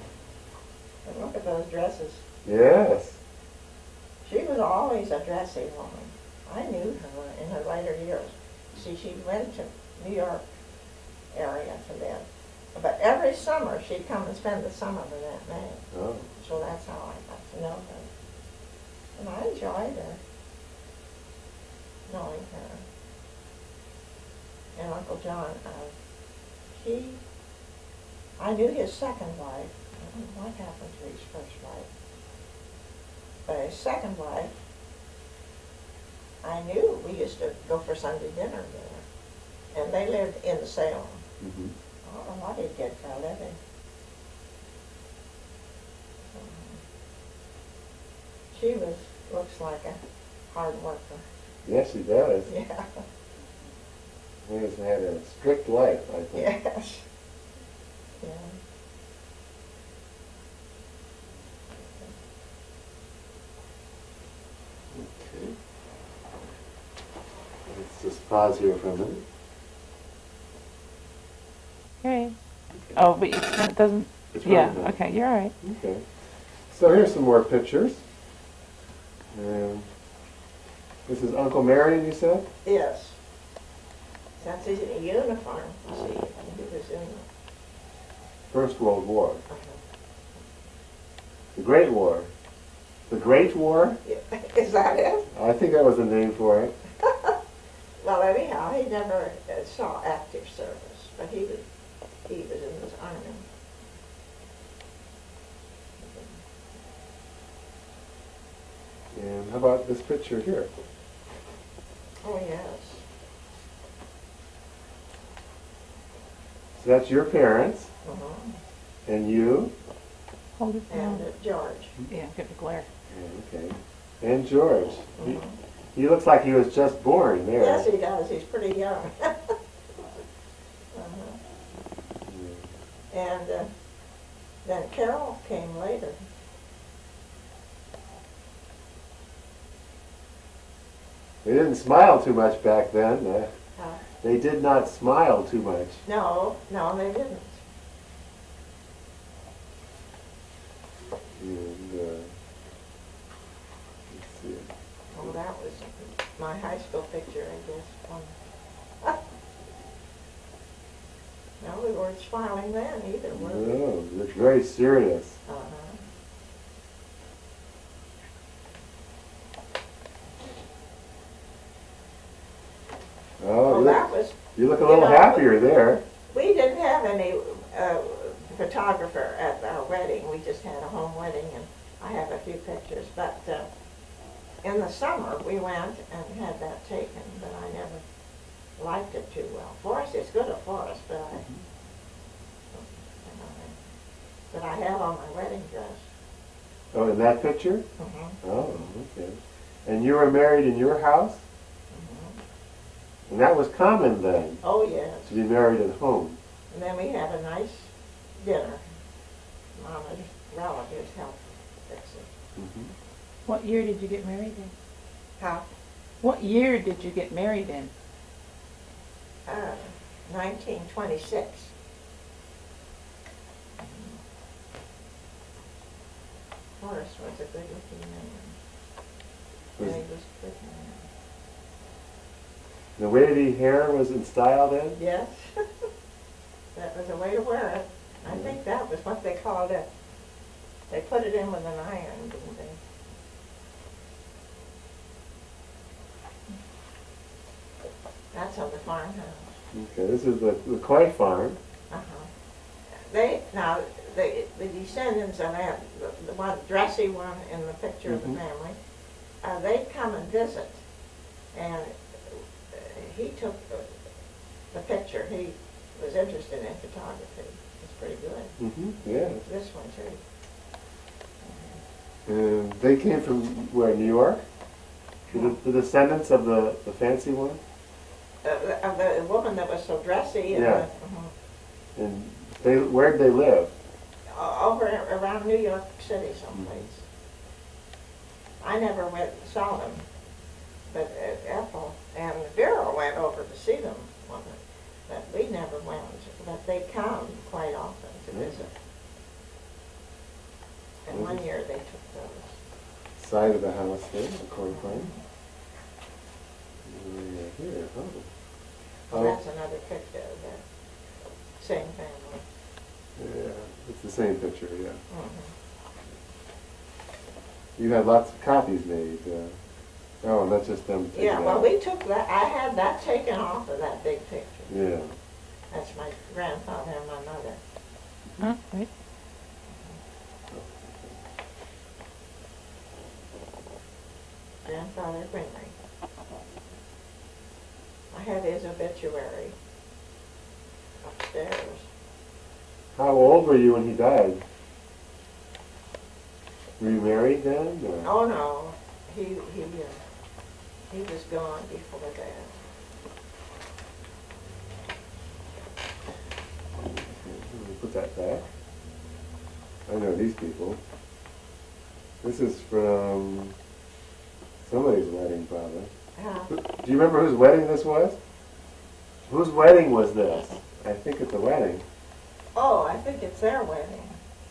Speaker 2: But look at those dresses.
Speaker 1: Yes.
Speaker 2: She was always a dressy woman. I knew her in her later years. See, she went to New York area to live. But every summer she'd come and spend the summer with Aunt May.
Speaker 1: Oh.
Speaker 2: So that's how I got to know her. And I enjoyed her, knowing her. And Uncle John, I knew his second wife. I don't know what happened to his first wife. But his second wife, I knew. We used to go for Sunday dinner there. And they lived in Salem.
Speaker 1: Mm-hmm.
Speaker 2: I don't know what he did for a living. She looks like a hard worker.
Speaker 1: Yes, she does.
Speaker 2: Yeah.
Speaker 1: He has had a strict life, I think.
Speaker 2: Yes. Yeah.
Speaker 1: Okay. Let's just pause here for a minute.
Speaker 3: Okay. Oh, but it doesn't.
Speaker 1: It's
Speaker 3: Yeah.
Speaker 1: running down.
Speaker 3: Okay. You're all right.
Speaker 1: Okay. So here's some more pictures. This is Uncle Marion, you said?
Speaker 2: Yes. That's his uniform. See, he was in
Speaker 1: First World War.
Speaker 2: the,
Speaker 1: The Great War. The Great War?
Speaker 2: Is that it?
Speaker 1: I think that was the name for it.
Speaker 2: Well, anyhow, he never saw active service, but he was in his army.
Speaker 1: And how about this picture here?
Speaker 2: Oh, yes.
Speaker 1: So that's your parents,
Speaker 2: Uh-huh.
Speaker 1: and you,
Speaker 3: Hold it
Speaker 2: And
Speaker 3: down.
Speaker 2: George.
Speaker 3: Yeah. Get the glare.
Speaker 1: okay, and George.
Speaker 2: Mhm.
Speaker 1: He looks like he was just born there.
Speaker 2: Yes, he does. He's pretty young. Uh-huh. And then Carol came later.
Speaker 1: They didn't smile too much back then.
Speaker 2: Uh,
Speaker 1: They did not smile too much.
Speaker 2: no, they didn't.
Speaker 1: And, let's see.
Speaker 2: Oh, that was my high school picture, I guess. No, we weren't smiling then either, were we?
Speaker 1: No, they look very serious.
Speaker 2: Uh-huh.
Speaker 1: Oh,
Speaker 2: Oh, that was,
Speaker 1: you look a little
Speaker 2: know,
Speaker 1: happier there.
Speaker 2: we didn't have any photographer at our wedding. We just had a home wedding, and I have a few pictures. But in the summer, we went and had that taken, but I never liked it too well. Forest is good at Forest, but I have on my wedding dress.
Speaker 1: Oh, in that picture?
Speaker 2: Mm-hmm.
Speaker 1: Oh, okay. And you were married in your house?
Speaker 2: Mm-hmm.
Speaker 1: And that was common then,
Speaker 2: Oh, yes.
Speaker 1: to be married at home.
Speaker 2: And then we had a nice dinner. Mama's relatives helped fix it.
Speaker 1: Mm-hmm.
Speaker 3: What year did you get married in?
Speaker 2: How?
Speaker 3: What year did you get married in?
Speaker 2: 1926. Horace was a good-looking man.
Speaker 1: Was-
Speaker 2: And he was a good man.
Speaker 1: The wavy hair was in style then?
Speaker 2: Yes. That was a way to wear it. I think that was what they called it. They put it in with an iron, didn't they? That's on the farmhouse.
Speaker 1: Okay, this is the Coy farm.
Speaker 2: Uh-huh. The descendants of that, the one dressy one in the picture of the
Speaker 1: Mhm.
Speaker 2: family, they'd come and visit, and he took the picture. He was interested in photography. It's pretty good.
Speaker 1: Mm-hmm. Yeah.
Speaker 2: This one too.
Speaker 1: And they came from where, New York? The descendants of the fancy one?
Speaker 2: The woman that was so dressy. And
Speaker 1: Yeah. And where'd they live?
Speaker 2: over around New York City someplace. I never went saw them, but Ethel and Vera went over to see them one night. But we never went. But they come quite often to visit. And one year they took those.
Speaker 1: Side of the house there, the corn farm. Here,
Speaker 2: Well, that's another picture of that same family.
Speaker 1: Yeah, it's the same picture, yeah.
Speaker 2: Mm-hmm.
Speaker 1: You had lots of copies made. Oh, and that's just them taking
Speaker 2: Yeah, well,
Speaker 1: out.
Speaker 2: we took that. I had that taken off of that big picture.
Speaker 1: Yeah.
Speaker 2: That's my grandfather and my mother.
Speaker 3: Huh? Right.
Speaker 2: Grandfather Henry. I had his obituary upstairs.
Speaker 1: How old were you when he died? Were you married then? Or?
Speaker 2: Oh no, he was gone before that.
Speaker 1: Put that back. I know these people. This is from somebody's wedding, probably. Do you remember whose wedding this was? Whose wedding was this? I think it's a wedding.
Speaker 2: Oh, I think it's their wedding.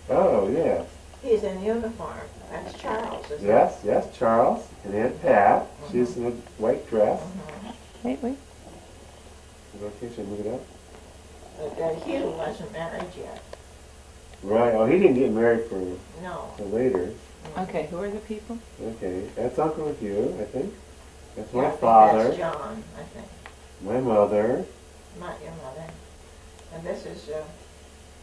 Speaker 1: Oh, yes.
Speaker 2: He's in uniform. That's Charles, isn't it?
Speaker 1: Yes, yes, Charles and Aunt Pat. She's in a white dress.
Speaker 3: Wait.
Speaker 1: Is it okay? Should I move it up?
Speaker 2: But Hugh wasn't married yet.
Speaker 1: Right. Oh, he didn't get married for
Speaker 2: No.
Speaker 1: later.
Speaker 3: Okay, who are the people?
Speaker 1: Okay. That's Uncle Hugh, I think. That's
Speaker 2: Yeah, I
Speaker 1: my
Speaker 2: think
Speaker 1: father.
Speaker 2: That's John, I think.
Speaker 1: My mother.
Speaker 2: Not your mother. And this is the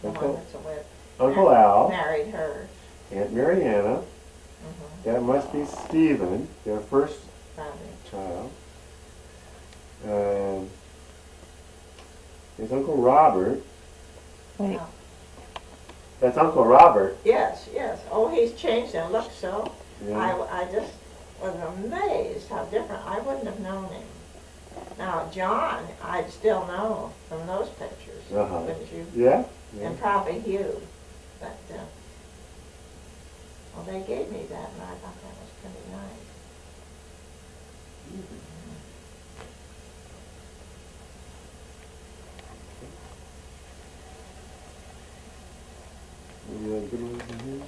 Speaker 2: one
Speaker 1: Uncle,
Speaker 2: that's a wed.
Speaker 1: Uncle Al.
Speaker 2: Married her.
Speaker 1: Aunt Mariana.
Speaker 2: Mm-hmm.
Speaker 1: That must be Stephen, their first
Speaker 2: Probably.
Speaker 1: child. There's Uncle Robert.
Speaker 3: Wait.
Speaker 2: Oh.
Speaker 1: That's Uncle Robert.
Speaker 2: Yes, yes. Oh, he's changed and looks so.
Speaker 1: Yeah.
Speaker 2: I just was amazed how different. I wouldn't have known him. Now, John, I'd still know from those pictures, wouldn't you?
Speaker 1: Yeah. Yeah.
Speaker 2: And probably Hugh. But, well, they gave me that, and I thought that was pretty nice.
Speaker 1: Any other good ones in here?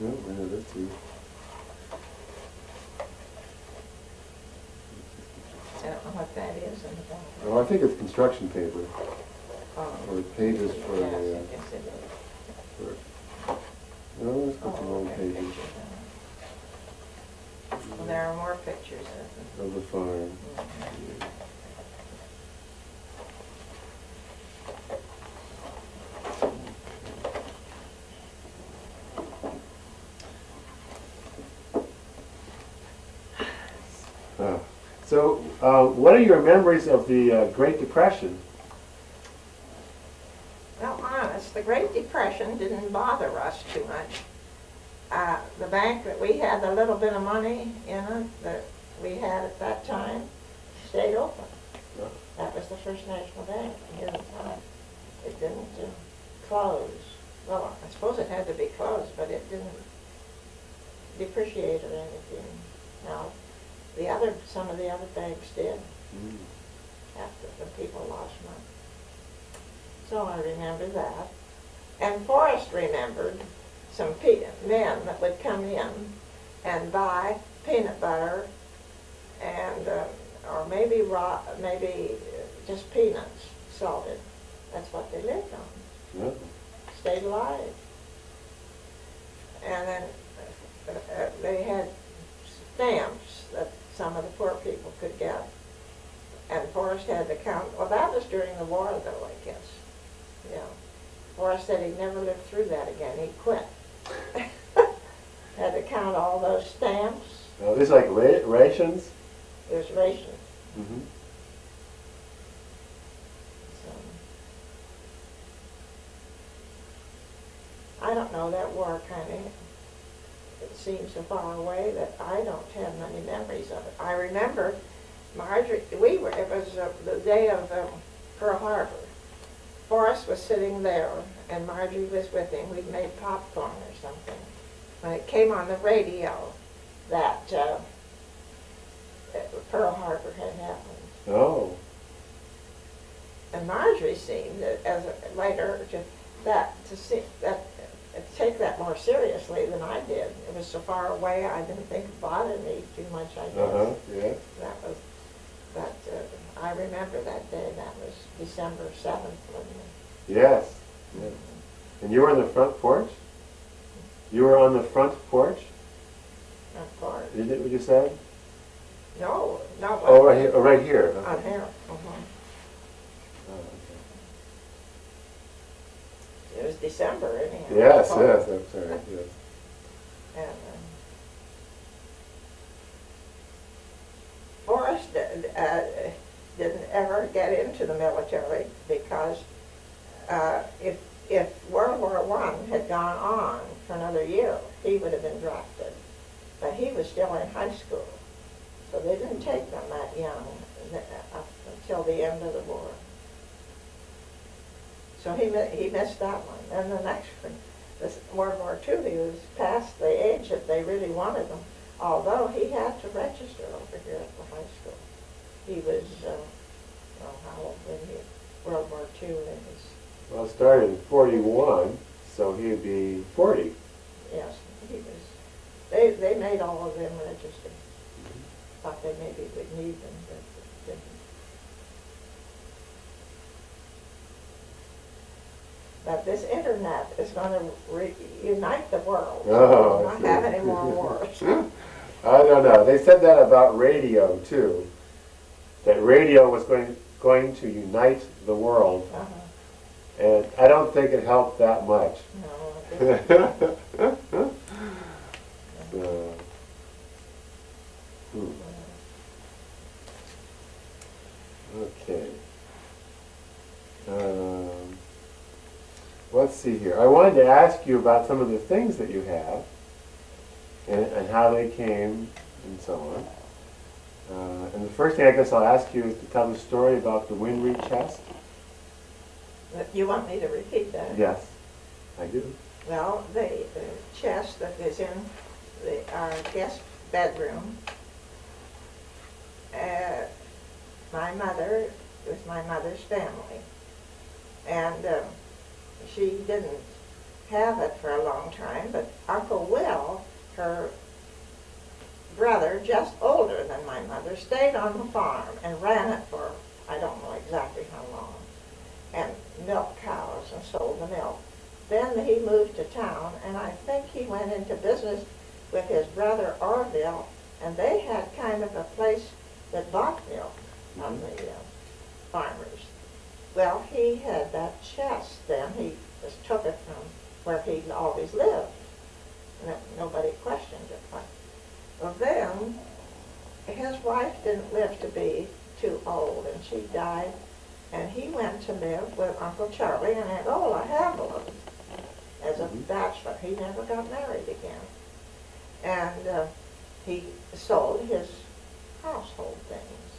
Speaker 1: No, I know this too.
Speaker 2: I don't know what that is in the back.
Speaker 1: Oh, I think it's construction paper.
Speaker 2: Oh.
Speaker 1: Or pages for
Speaker 2: Yes,
Speaker 1: the.
Speaker 2: I guess it is.
Speaker 1: No, let's put some old
Speaker 2: okay,
Speaker 1: pages
Speaker 2: pictures of them. Well, there are more pictures of them.
Speaker 1: of the farm. So, what are your memories of the Great Depression?
Speaker 2: Well, honest, the Great Depression didn't bother us too much. The bank that we had, the little bit of money in it that we had at that time, stayed open.
Speaker 1: Yeah.
Speaker 2: That was the First National Bank here in town. It didn't close. Well, I suppose it had to be closed, but it didn't depreciate or anything. Now, some of the other banks did after the people lost money. So I remember that. And Forrest remembered some men that would come in and buy peanut butter and or maybe just peanuts, salted. That's what they lived on.
Speaker 1: Yeah.
Speaker 2: Stayed alive. And then they had stamps that some of the poor people could get. And Forrest had to count. Well, that was during the war, though, I guess. Yeah. Forrest said he'd never live through that again. He quit. Had to count all those stamps.
Speaker 1: Oh, these like rations?
Speaker 2: There's rations.
Speaker 1: Mm-hmm.
Speaker 2: So, I don't know, that war kind of seems so far away that I don't have many memories of it. I remember Marjorie, it was the day of Pearl Harbor. Forrest was sitting there, and Marjorie was with him. We'd made popcorn or something. When it came on the radio that Pearl Harbor had happened.
Speaker 1: Oh.
Speaker 2: And Marjorie seemed, as later, to take that more seriously than I did. It was so far away, I didn't think it bothered me too much, I guess.
Speaker 1: Yeah.
Speaker 2: I remember that day. That was December 7th, wasn't it?
Speaker 1: Yes. Yes. And you were on the front porch? You were on the front porch?
Speaker 2: Front porch.
Speaker 1: Is it what you said?
Speaker 2: No.
Speaker 1: Oh, right here. Oh, right here.
Speaker 2: On here.
Speaker 1: Oh, okay.
Speaker 2: It was December, anyhow.
Speaker 1: Yes, yes, I'm sorry. Yes.
Speaker 2: And Forrest didn't ever get into the military because if World War I had gone on for another year, he would have been drafted. But he was still in high school, so they didn't take them that young up until the end of the war. So he missed that one. And the next one, this World War II, he was past the age that they really wanted him, although he had to register over here at the high school. He was, how old was he? World War II, it was...
Speaker 1: Well, it started in 41, so he'd be 40.
Speaker 2: Yes, he was... They made all of them register. Thought they maybe would need them, but didn't. But this internet is going to reunite the world.
Speaker 1: Oh,
Speaker 2: Not have any more wars.
Speaker 1: I don't know. They said that about radio, too. That radio was going to unite the world. And I don't think it helped that much.
Speaker 2: No, it didn't.
Speaker 1: So, okay. Let's see here. I wanted to ask you about some of the things that you have and how they came and so on. And the first thing I guess I'll ask you is to tell the story about the Winry chest.
Speaker 2: You want me to repeat that?
Speaker 1: Yes, I do.
Speaker 2: Well, the chest that is in our guest bedroom, my mother, was my mother's family. And she didn't have it for a long time, but Uncle Will, her brother, just older than my mother, stayed on the farm and ran it for, I don't know exactly how long, and milked cows and sold the milk. Then he moved to town, and I think he went into business with his brother Orville, and they had kind of a place that bought milk from the farmers. Well, he had that chest then. He just took it from where he'd always lived. And nobody questioned it. Well, then, his wife didn't live to be too old, and she died, and he went to live with Uncle Charlie and Aunt Ola Haviland as a bachelor. He never got married again. And he sold his household things.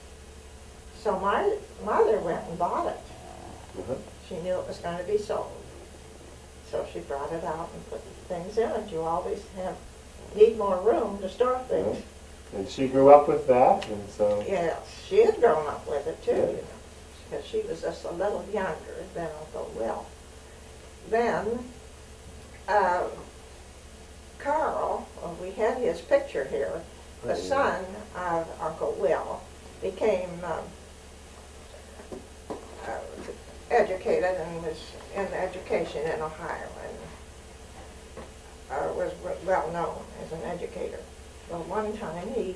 Speaker 2: So my mother went and bought it. She knew it was going to be sold. So she brought it out and put things in it. You always need more room to store things.
Speaker 1: And she grew up with that, and so...
Speaker 2: Yes, she had grown up with it too,
Speaker 1: Yeah.
Speaker 2: you know, because she was just a little younger than Uncle Will. Then, Carl, we had his picture here, the son of Uncle Will, became educated and was in education in Ohio and was well known as an educator. Well, one time he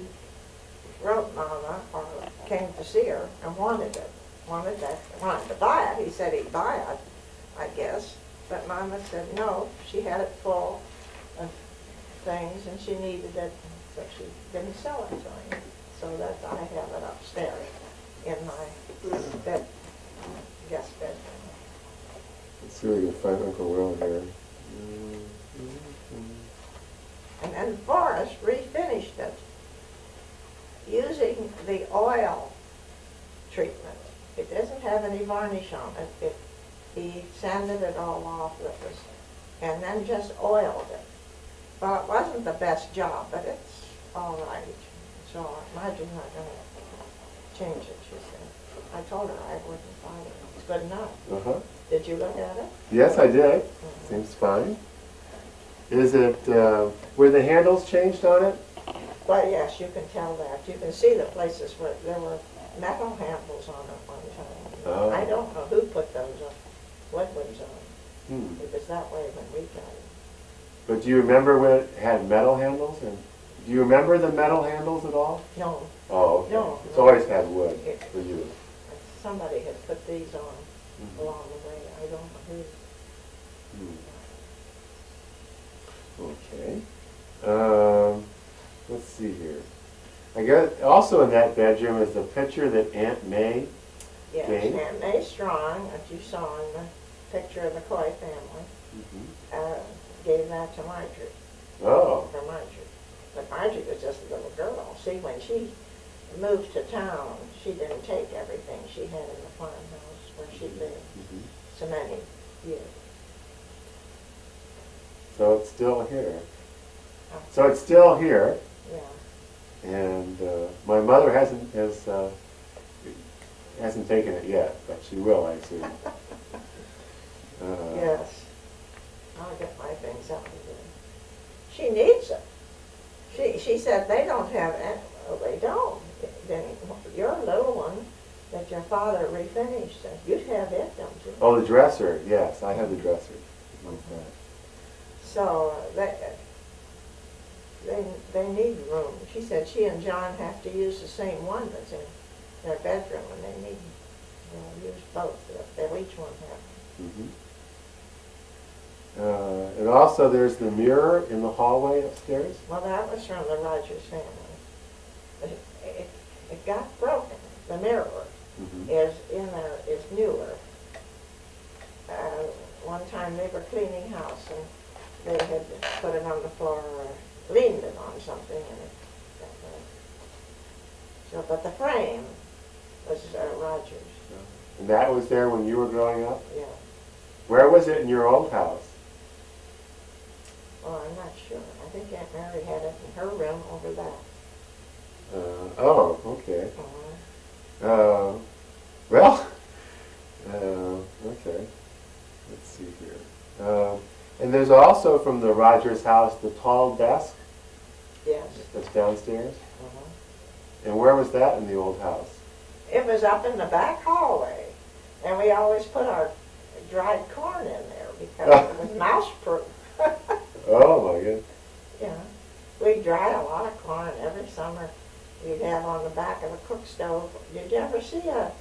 Speaker 2: wrote Mama or came to see her and wanted to buy it. He said he'd buy it, I guess, but Mama said no. She had it full of things and she needed it, so she didn't sell it to him. So that I have it upstairs in my bed. Guest bedroom.
Speaker 1: Let's see if we can find Uncle Will here.
Speaker 2: And then Forrest refinished it using the oil treatment. It doesn't have any varnish on it. He sanded it all off with this, and then just oiled it. Well, it wasn't the best job, but it's all right. So Margie's not going to change it, she said. I told her I wouldn't bother. It's good enough.
Speaker 1: Uh-huh.
Speaker 2: Did you look at it?
Speaker 1: Yes, I did. Seems fine. Is it, were the handles changed on it?
Speaker 2: Well, yes, you can tell that. You can see the places where there were metal handles on it one time.
Speaker 1: Oh.
Speaker 2: I don't know who put those woodwinds on.
Speaker 1: Hmm.
Speaker 2: It was that way when we got it.
Speaker 1: But do you remember when it had metal handles? And do you remember the metal handles at all?
Speaker 2: No,
Speaker 1: Oh, okay.
Speaker 2: No,
Speaker 1: It's
Speaker 2: no.
Speaker 1: always had wood for you.
Speaker 2: somebody had put these on
Speaker 1: Mhm.
Speaker 2: along the way. I don't know who.
Speaker 1: Okay. Let's see here. I guess also in that bedroom is the picture that Aunt May
Speaker 2: Yes,
Speaker 1: gave.
Speaker 2: Aunt May Strong, that you saw in the picture of the Coy family, gave that to Marjorie,
Speaker 1: Oh.
Speaker 2: for Marjorie. But Marjorie was just a little girl. See, when she moved to town, she didn't take everything she had in the farmhouse where she lived so many years.
Speaker 1: So it's still here. So it's still here,
Speaker 2: Yeah.
Speaker 1: and my mother hasn't taken it yet, but she will, I assume.
Speaker 2: Yes. I'll get my things out of there. She needs it. She said they don't have any. Well, they don't. Then your little one that your father refinished, you'd have it, don't you?
Speaker 1: Oh, the dresser. Yes, I have the dresser. Like that.
Speaker 2: So they need room. She said she and John have to use the same one that's in their bedroom, and they need to use both. They'll each one have.
Speaker 1: And also there's the mirror in the hallway upstairs.
Speaker 2: Well, that was from the Rogers family. It got broken. The mirror is in there, is newer. One time they were cleaning house and they had put it on the floor or leaned it on something, and it got broken. So, but the frame was Rogers.
Speaker 1: And that was there when you were growing up?
Speaker 2: Yeah.
Speaker 1: Where was it in your old house?
Speaker 2: Well, I'm not sure. I think Aunt Mary had it in her room over that.
Speaker 1: Oh, okay.
Speaker 2: Uh-huh.
Speaker 1: Well, okay. Let's see here. And there's also from the Rogers house the tall desk
Speaker 2: Yes.
Speaker 1: that's downstairs.
Speaker 2: Uh-huh.
Speaker 1: And where was that in the old house?
Speaker 2: It was up in the back hallway, and we always put our dried corn in there because it was mouse-proof.
Speaker 1: Oh my goodness.
Speaker 2: Yeah, we dry a lot of corn every summer. You'd have on the back of a cook stove. Did you ever see a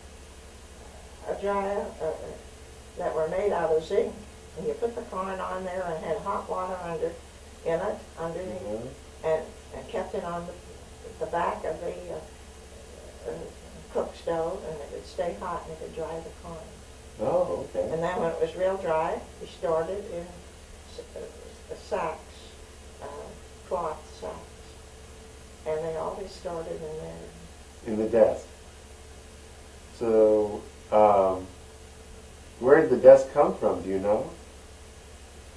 Speaker 2: dryer that were made out of zinc? And you put the corn on there and had hot water underneath, and kept it on the back of the cook stove, and it would stay hot and it could dry the corn.
Speaker 1: Oh, okay.
Speaker 2: And then when it was real dry, we stored it in sacks, cloth sacks. And they always stored it in there.
Speaker 1: In the desk. So, where did the desk come from? Do you know?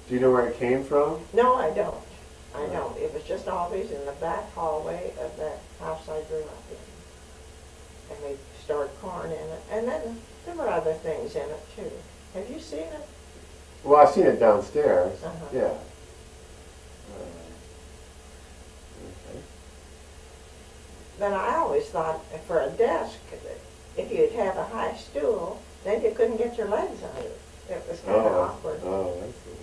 Speaker 1: Do you know where it came from?
Speaker 2: No, I don't. I don't. It was just always in the back hallway of that house I grew up in. And we stored corn in it. And then there were other things in it, too. Have you seen it?
Speaker 1: Well, I've seen it downstairs.
Speaker 2: Uh-huh.
Speaker 1: Yeah. Okay.
Speaker 2: But I always thought for a desk, if you'd have a high stool, then you couldn't get your legs on it. It was kind of awkward.
Speaker 1: Oh, I see.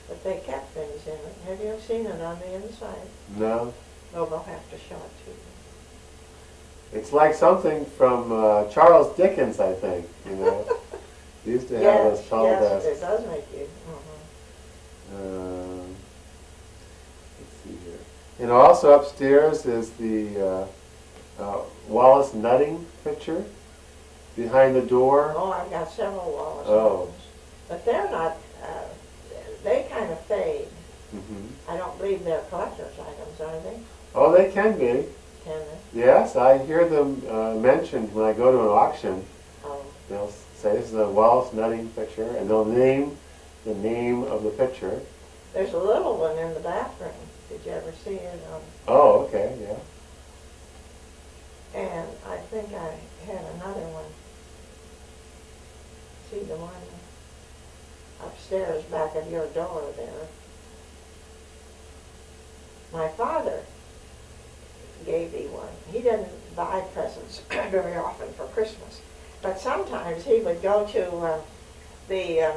Speaker 2: But they kept things in it. Have you seen it on the inside?
Speaker 1: No.
Speaker 2: Oh, we'll have to show it to you.
Speaker 1: It's like something from Charles Dickens, I think, you know. He used to have
Speaker 2: Yes,
Speaker 1: those tall
Speaker 2: yes,
Speaker 1: desks.
Speaker 2: it does make you.
Speaker 1: Let's see here. And also upstairs is the Wallace Nutting picture behind the door.
Speaker 2: Oh, I've got several Wallace
Speaker 1: Oh.
Speaker 2: ones. But they're not, they kind of fade.
Speaker 1: Mm-hmm.
Speaker 2: I don't believe they're collector's items, are they?
Speaker 1: Oh, they can be.
Speaker 2: Can they?
Speaker 1: Yes, I hear them mentioned when I go to an auction.
Speaker 2: Oh,
Speaker 1: They'll say this is a Wallace Nutting picture, and they'll name the name of the picture.
Speaker 2: there's a little one in the bathroom. Did you ever see it?
Speaker 1: Oh, okay, yeah.
Speaker 2: And I think I had another one. See the one upstairs back of your door there. My father gave me one. He didn't buy presents very often for Christmas, but sometimes he would go to the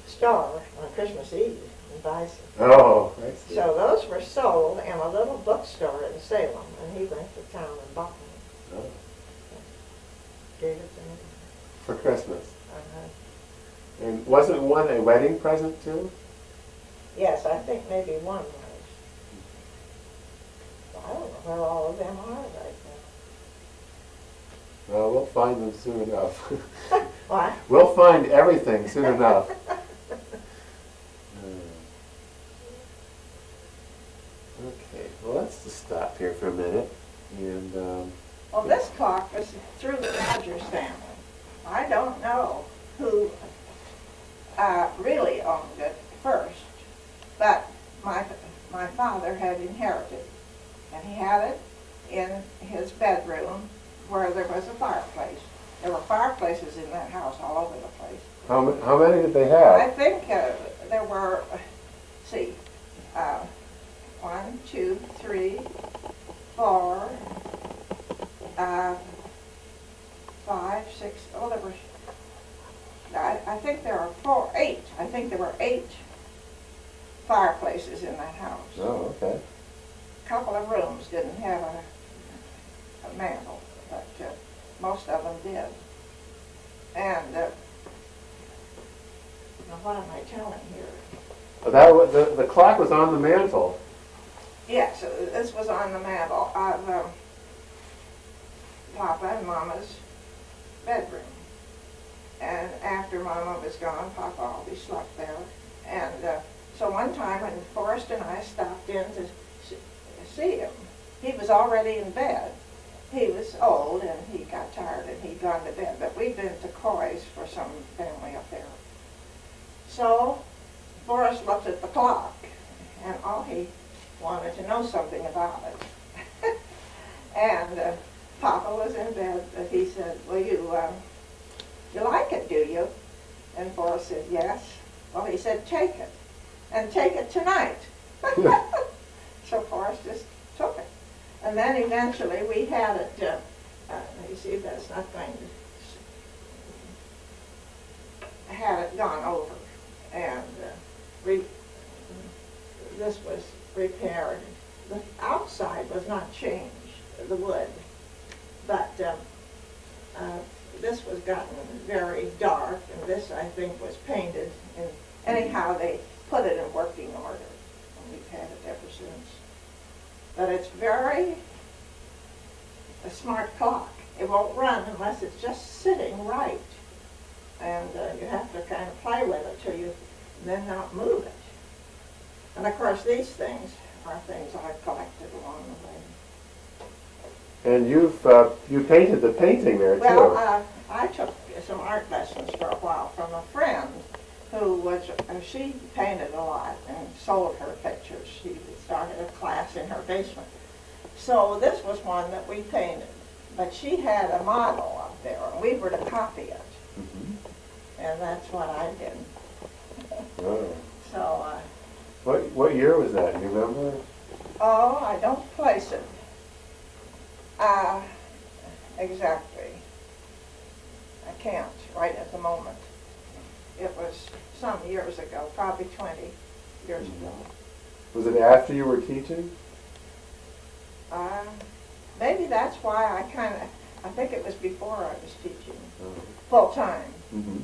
Speaker 2: store on Christmas Eve and buy some.
Speaker 1: Oh, I see.
Speaker 2: So those were sold in a little bookstore in Salem, and he went to town and bought them.
Speaker 1: Oh,
Speaker 2: Gave it to me.
Speaker 1: for Christmas.
Speaker 2: Uh-huh.
Speaker 1: And wasn't one a wedding present too?
Speaker 2: Yes, I think maybe one was. I don't know where all of them are right
Speaker 1: Well, we'll find them soon enough.
Speaker 2: now. What?
Speaker 1: We'll find everything soon enough. Okay, well let's just stop here for a minute. And
Speaker 2: Well, this clock was through the Rogers family. I don't know who really owned it first, but my father had inherited, and he had it in his bedroom where there was a fireplace. There were fireplaces in that house all over the place.
Speaker 1: how many did they
Speaker 2: I
Speaker 1: have?
Speaker 2: think there were, see, 1, 2, 3, 4, 5, 6. Oh, there were. I think there are 8. I think there were 8 fireplaces in that house.
Speaker 1: Oh, okay.
Speaker 2: A couple of rooms didn't have a mantel, but most of them did. And now what am I telling here?
Speaker 1: Well, that was, the clock was on the mantle.
Speaker 2: Yes, this was on the mantel of Papa and Mama's bedroom. And after Mama was gone, Papa always slept there. And so one time when Forrest and I stopped in to see him, he was already in bed. He was old and he got tired and he'd gone to bed. But we'd been to Coy's for some family affair. So Forrest looked at the clock, and he wanted to know something about it. And Papa was in bed, but he said, "Well, you like it, do you?" And Forrest said, "Yes." Well, he said, "Take it, and take it tonight." So Forrest just took it. And then eventually we had it, you see, that's not going to, had it gone over. And this was repaired. The outside was not changed, the wood, but this was gotten very dark, and this, I think, was painted. And anyhow, they put it in working order, and we've had it ever since. But it's a smart clock. It won't run unless it's just sitting right. And you have to kind of play with it till you then not move it. And of course these things are things I've collected along the way.
Speaker 1: And you painted the painting there too.
Speaker 2: Well, I took some art lessons for a while from a friend who she painted a lot and sold her pictures. She started a class in her basement. So this was one that we painted. But she had a model up there, and we were to copy it.
Speaker 1: Mm-hmm.
Speaker 2: And that's what I did.
Speaker 1: Oh.
Speaker 2: So,
Speaker 1: What year was that? Do you remember?
Speaker 2: oh, I don't place it. Exactly. I can't right at the moment. It was some years ago, probably 20 years ago.
Speaker 1: Was it after you were teaching?
Speaker 2: Maybe that's why I think it was before I was teaching
Speaker 1: Oh.
Speaker 2: full time.
Speaker 1: Mm-hmm.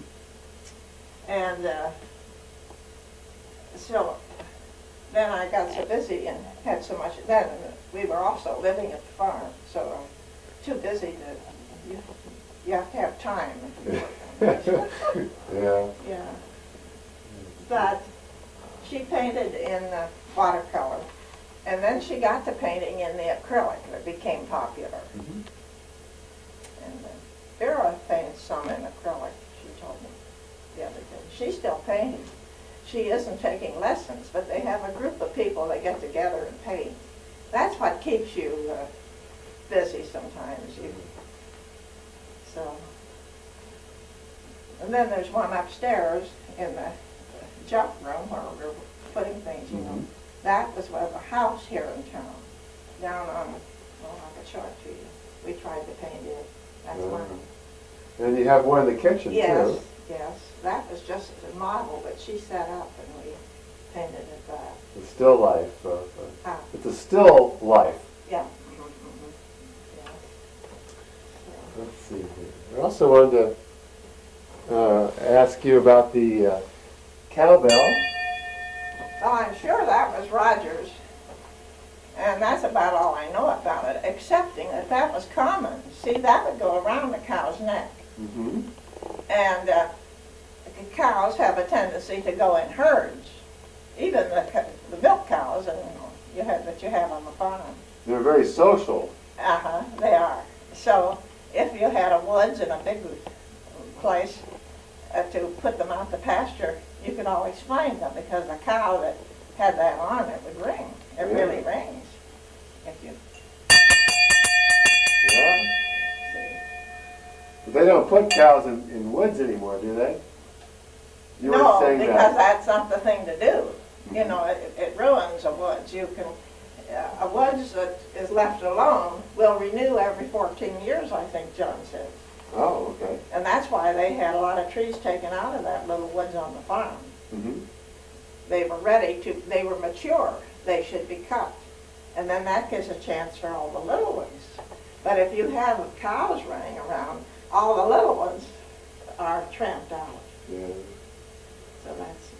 Speaker 2: And so then I got so busy and had so much. Then we were also living at the farm, so too busy to. You have to have time.
Speaker 1: Yeah.
Speaker 2: Yeah. But she painted in watercolor, and then she got to painting in the acrylic, and it became popular.
Speaker 1: Mm-hmm.
Speaker 2: And Vera painted some in acrylic, she told me the other day. She's still painting. She isn't taking lessons, but they have a group of people that get together and paint. That's what keeps you busy sometimes. So, and then there's one upstairs in the junk room where we're putting things, you know. That was a house here in town, down on, well, I could show it to you. We tried to paint it. That's one.
Speaker 1: And you have one in the kitchen,
Speaker 2: Yes,
Speaker 1: too.
Speaker 2: yes. That was just a model that she set up, and we painted it that.
Speaker 1: The still life.
Speaker 2: Ah.
Speaker 1: It's a still life.
Speaker 2: Yeah.
Speaker 1: Let's see here. I also wanted to ask you about the cowbell.
Speaker 2: Oh, I'm sure that was Roger's. And that's about all I know about it, excepting that that was common. See, that would go around the cow's neck.
Speaker 1: Mm-hmm.
Speaker 2: And cows have a tendency to go in herds. Even the milk cows and that you have on the farm.
Speaker 1: They're very social.
Speaker 2: They are. So if you had a woods and a big place to put them out to pasture, you could always find them, because the cow that had that on it would ring. It really rings. If you
Speaker 1: Yeah. But they don't put cows in woods anymore, do they? You were
Speaker 2: no,
Speaker 1: saying
Speaker 2: because
Speaker 1: that.
Speaker 2: that's not the thing to do. You know, it ruins a woods. You can a woods that is left alone will renew every 14 years, I think John said.
Speaker 1: Oh, okay.
Speaker 2: And that's why they had a lot of trees taken out of that little woods on the farm.
Speaker 1: Mm-hmm.
Speaker 2: They were ready to, they were mature. They should be cut. And then that gives a chance for all the little ones. But if you have cows running around, all the little ones are tramped out.
Speaker 1: Yeah.
Speaker 2: So that's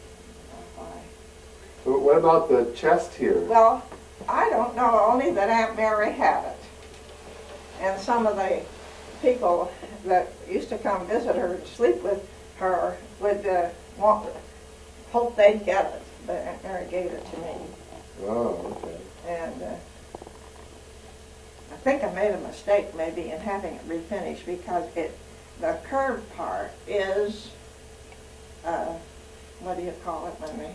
Speaker 2: why.
Speaker 1: But what about the chest here?
Speaker 2: Well, I don't know, only that Aunt Mary had it. And some of the people that used to come visit her and sleep with her would hope they'd get it. But Aunt Mary gave it to me.
Speaker 1: Oh, okay.
Speaker 2: And I think I made a mistake maybe in having it refinished, because the curved part is, what do you call it when they?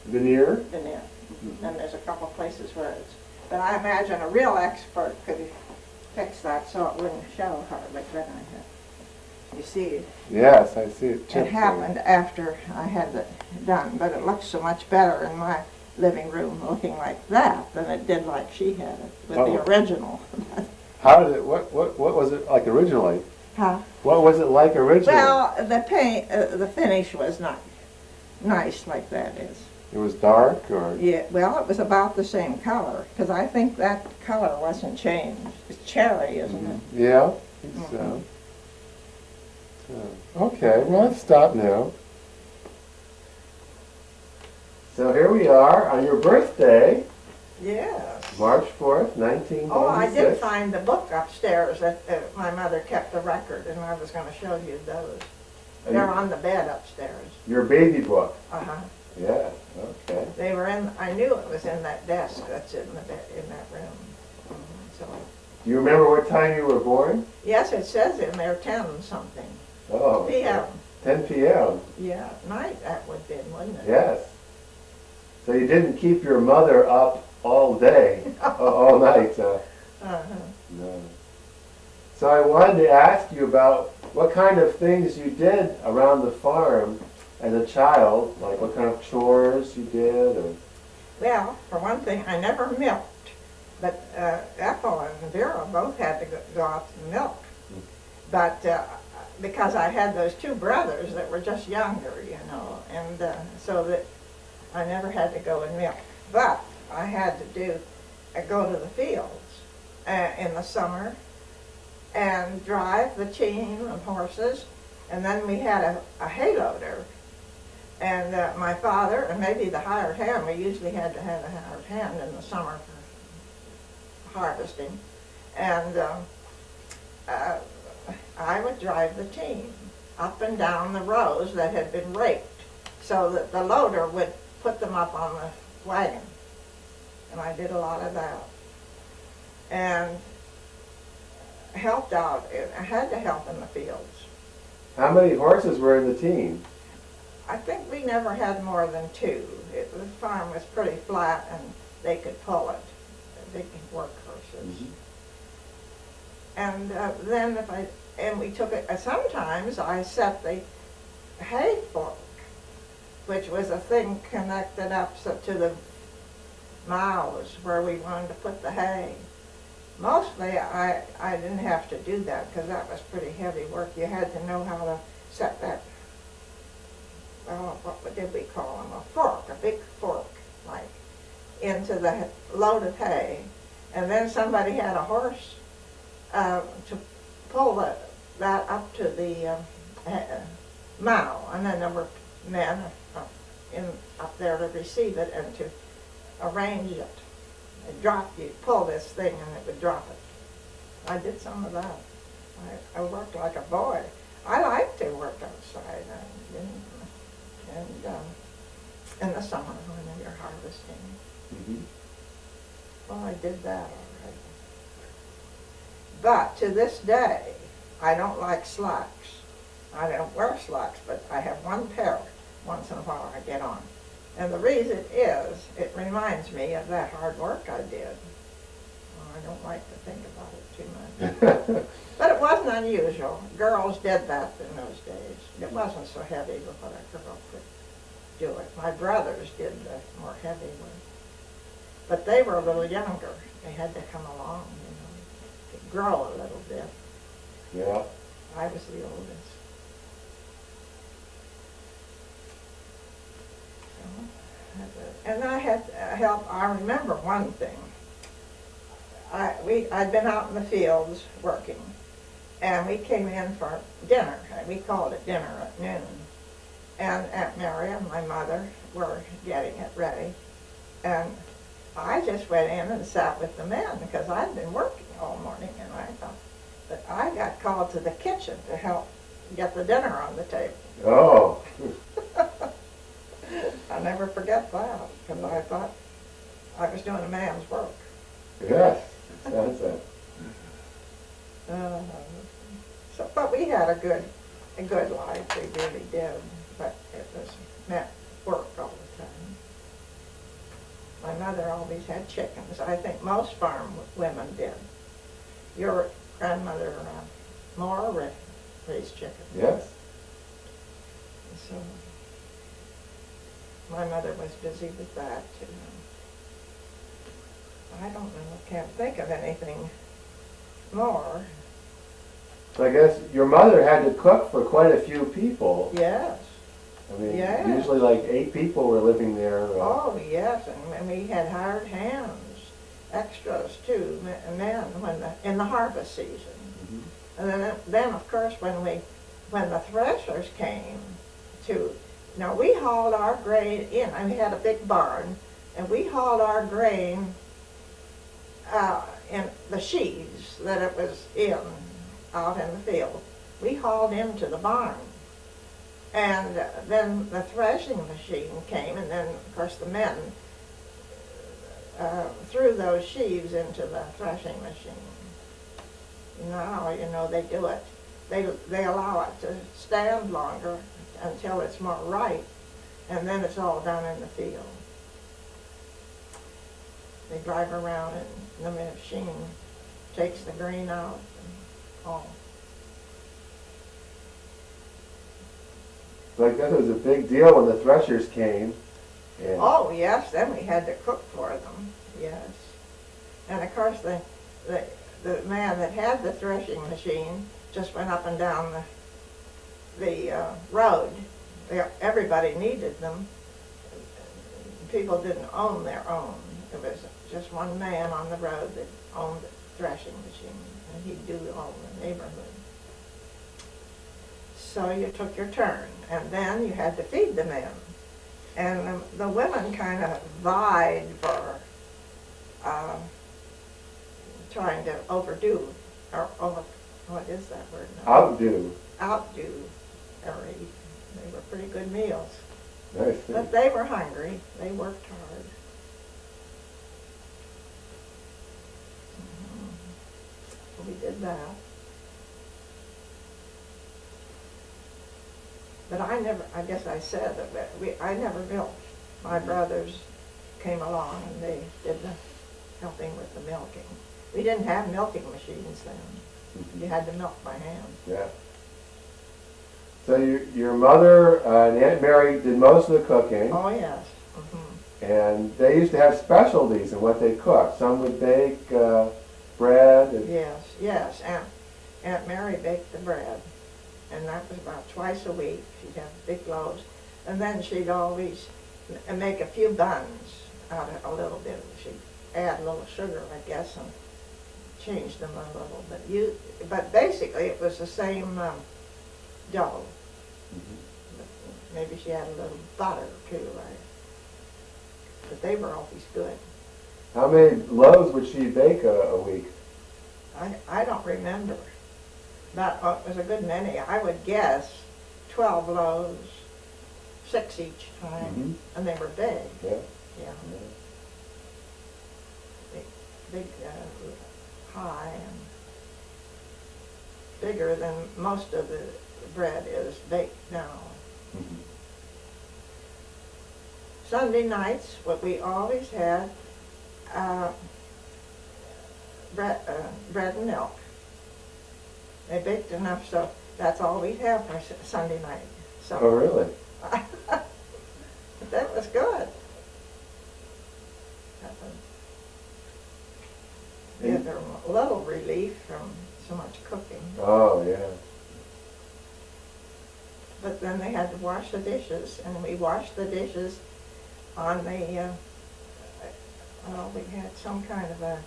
Speaker 1: Veneer?
Speaker 2: Veneer. And there's a couple places where it's, but I imagine a real expert could fix that so it wouldn't show her, but then I had, you see,
Speaker 1: Yes, I see it.
Speaker 2: it happened after I had it done, but it looks so much better in my living room looking like that than it did like she had it with the original.
Speaker 1: How did it, what was it like originally?
Speaker 2: Huh?
Speaker 1: What was it like originally?
Speaker 2: Well, the paint, the finish was not nice like that is.
Speaker 1: It was dark, or?
Speaker 2: Yeah, well, it was about the same color, because I think that color wasn't changed. It's cherry, isn't it?
Speaker 1: Yeah, I think so. Okay, well, let's stop now. So here we are on your birthday,
Speaker 2: Yes.
Speaker 1: March 4th, 1996.
Speaker 2: Oh, I did find the book upstairs that my mother kept the record, and I was going to show you those. They're on the bed upstairs.
Speaker 1: Your baby book.
Speaker 2: Uh-huh.
Speaker 1: Yeah, okay.
Speaker 2: They were in, I knew it was in that desk that's in that room. So,
Speaker 1: Do you remember what time you were born?
Speaker 2: yes, it says in there 10 something.
Speaker 1: Oh,
Speaker 2: p.m.
Speaker 1: 10 p.m.
Speaker 2: Yeah, night that would have been, wouldn't it?
Speaker 1: Yes. So you didn't keep your mother up all day, all night.
Speaker 2: Uh-huh.
Speaker 1: No. So I wanted to ask you about what kind of things you did around the farm as a child, like what kind of chores you did, or...
Speaker 2: Well, for one thing, I never milked, but Ethel and Vera both had to go out and milk. But because I had those two brothers that were just younger, you know, and so that I never had to go and milk. But I had to go to the fields in the summer and drive the team of horses, and then we had a hay loader. And my father, and maybe the hired hand, we usually had to have a hired hand in the summer for harvesting. And I would drive the team up and down the rows that had been raked, so that the loader would put them up on the wagon. And I did a lot of that. And helped out. I had to help in the fields.
Speaker 1: How many horses were in the team?
Speaker 2: I think we never had more than 2. The farm was pretty flat and they could pull it. Big work horses.
Speaker 1: Mm-hmm.
Speaker 2: And then we took it, sometimes I set the hay fork, which was a thing connected up to the mows where we wanted to put the hay. Mostly I didn't have to do that because that was pretty heavy work. You had to know how to set that, what did we call them, a fork, a big fork, like, into the load of hay. And then somebody had a horse to pull that up to the mow, and then there were men up there to receive it and to arrange it. You'd pull this thing and it would drop it. I did some of that. I worked like a boy. I like to work outside and in the summer when you're harvesting.
Speaker 1: Mm-hmm.
Speaker 2: Well, I did that all right. But to this day, I don't like slacks. I don't wear slacks, but I have one pair once in a while I get on. And the reason is, it reminds me of that hard work I did. Well, I don't like to think about it too much. But it wasn't unusual. Girls did that in those days. It wasn't so heavy with what a girl could do it. My brothers did the more heavy work. But they were a little younger. They had to come along, to grow a little bit.
Speaker 1: Yeah.
Speaker 2: I was the oldest. And I had help. I remember one thing. I'd been out in the fields working, and we came in for dinner. We called it dinner at noon. And Aunt Mary and my mother were getting it ready. And I just went in and sat with the men because I'd been working all morning, and I thought, but I got called to the kitchen to help get the dinner on the table.
Speaker 1: Oh.
Speaker 2: I'll never forget that, because I thought I was doing a man's work.
Speaker 1: Yes, sounds that.
Speaker 2: But we had a good life, we really did. But it was meant work all the time. My mother always had chickens. I think most farm women did. Your grandmother Moore raised chickens.
Speaker 1: Yes.
Speaker 2: So my mother was busy with that too. I don't know, can't think of anything more.
Speaker 1: So I guess your mother had to cook for quite a few people.
Speaker 2: Yes.
Speaker 1: I mean,
Speaker 2: yes.
Speaker 1: Usually like 8 people were living there.
Speaker 2: Oh, yes, and we had hired hands, extras too, men, in the harvest season. Mm-hmm. And then of course when the threshers came we hauled our grain in. We had a big barn, and we hauled our grain in the sheaves that it was out in the field. We hauled into the barn. And then the threshing machine came, and then, of course, the men threw those sheaves into the threshing machine. Now, they do it. They allow it to stand longer until it's more ripe, and then it's all done in the field. They drive around, and the machine takes the grain out and all.
Speaker 1: So I guess it was a big deal when the threshers came. And
Speaker 2: oh, yes, then we had to cook for them, yes. And of course the man that had the threshing machine just went up and down the road. Everybody needed them. People didn't own their own. It was just one man on the road that owned the threshing machine, and he'd do all the neighborhood. So you took your turn, and then you had to feed the men. And the women kind of vied for trying to overdo, or what is that word now?
Speaker 1: outdo.
Speaker 2: Outdo or eat. They were pretty good meals.
Speaker 1: I see.
Speaker 2: But they were hungry. They worked hard. We did that. But I guess I said that I never milked. My brothers came along and they did the helping with the milking. We didn't have milking machines then. You had to milk by hand.
Speaker 1: Yeah. So your mother and Aunt Mary did most of the cooking.
Speaker 2: Oh, yes.
Speaker 1: And they used to have specialties in what they cooked. Some would bake bread. And
Speaker 2: Yes. Aunt Mary baked the bread. And that was about twice a week. She'd have big loaves. And then she'd always make a few buns out of a little bit. She'd add a little sugar, I guess, and change them a little. But basically it was the same dough. Maybe she had a little butter too, right? But they were always good.
Speaker 1: How many loaves would she bake a week?
Speaker 2: I don't remember. But it was a good many. I would guess 12 loaves, 6 each time, and they were big.
Speaker 1: Yeah.
Speaker 2: Yeah. Big, high, and bigger than most of the bread is baked now. Sunday nights, what we always had, bread and milk. They baked enough, so that's all we'd have for Sunday night. So,
Speaker 1: Oh, really?
Speaker 2: but that was good. We had a little relief from so much cooking.
Speaker 1: Oh, yeah.
Speaker 2: But then they had to wash the dishes, and we washed the dishes on the, well, we had some kind of a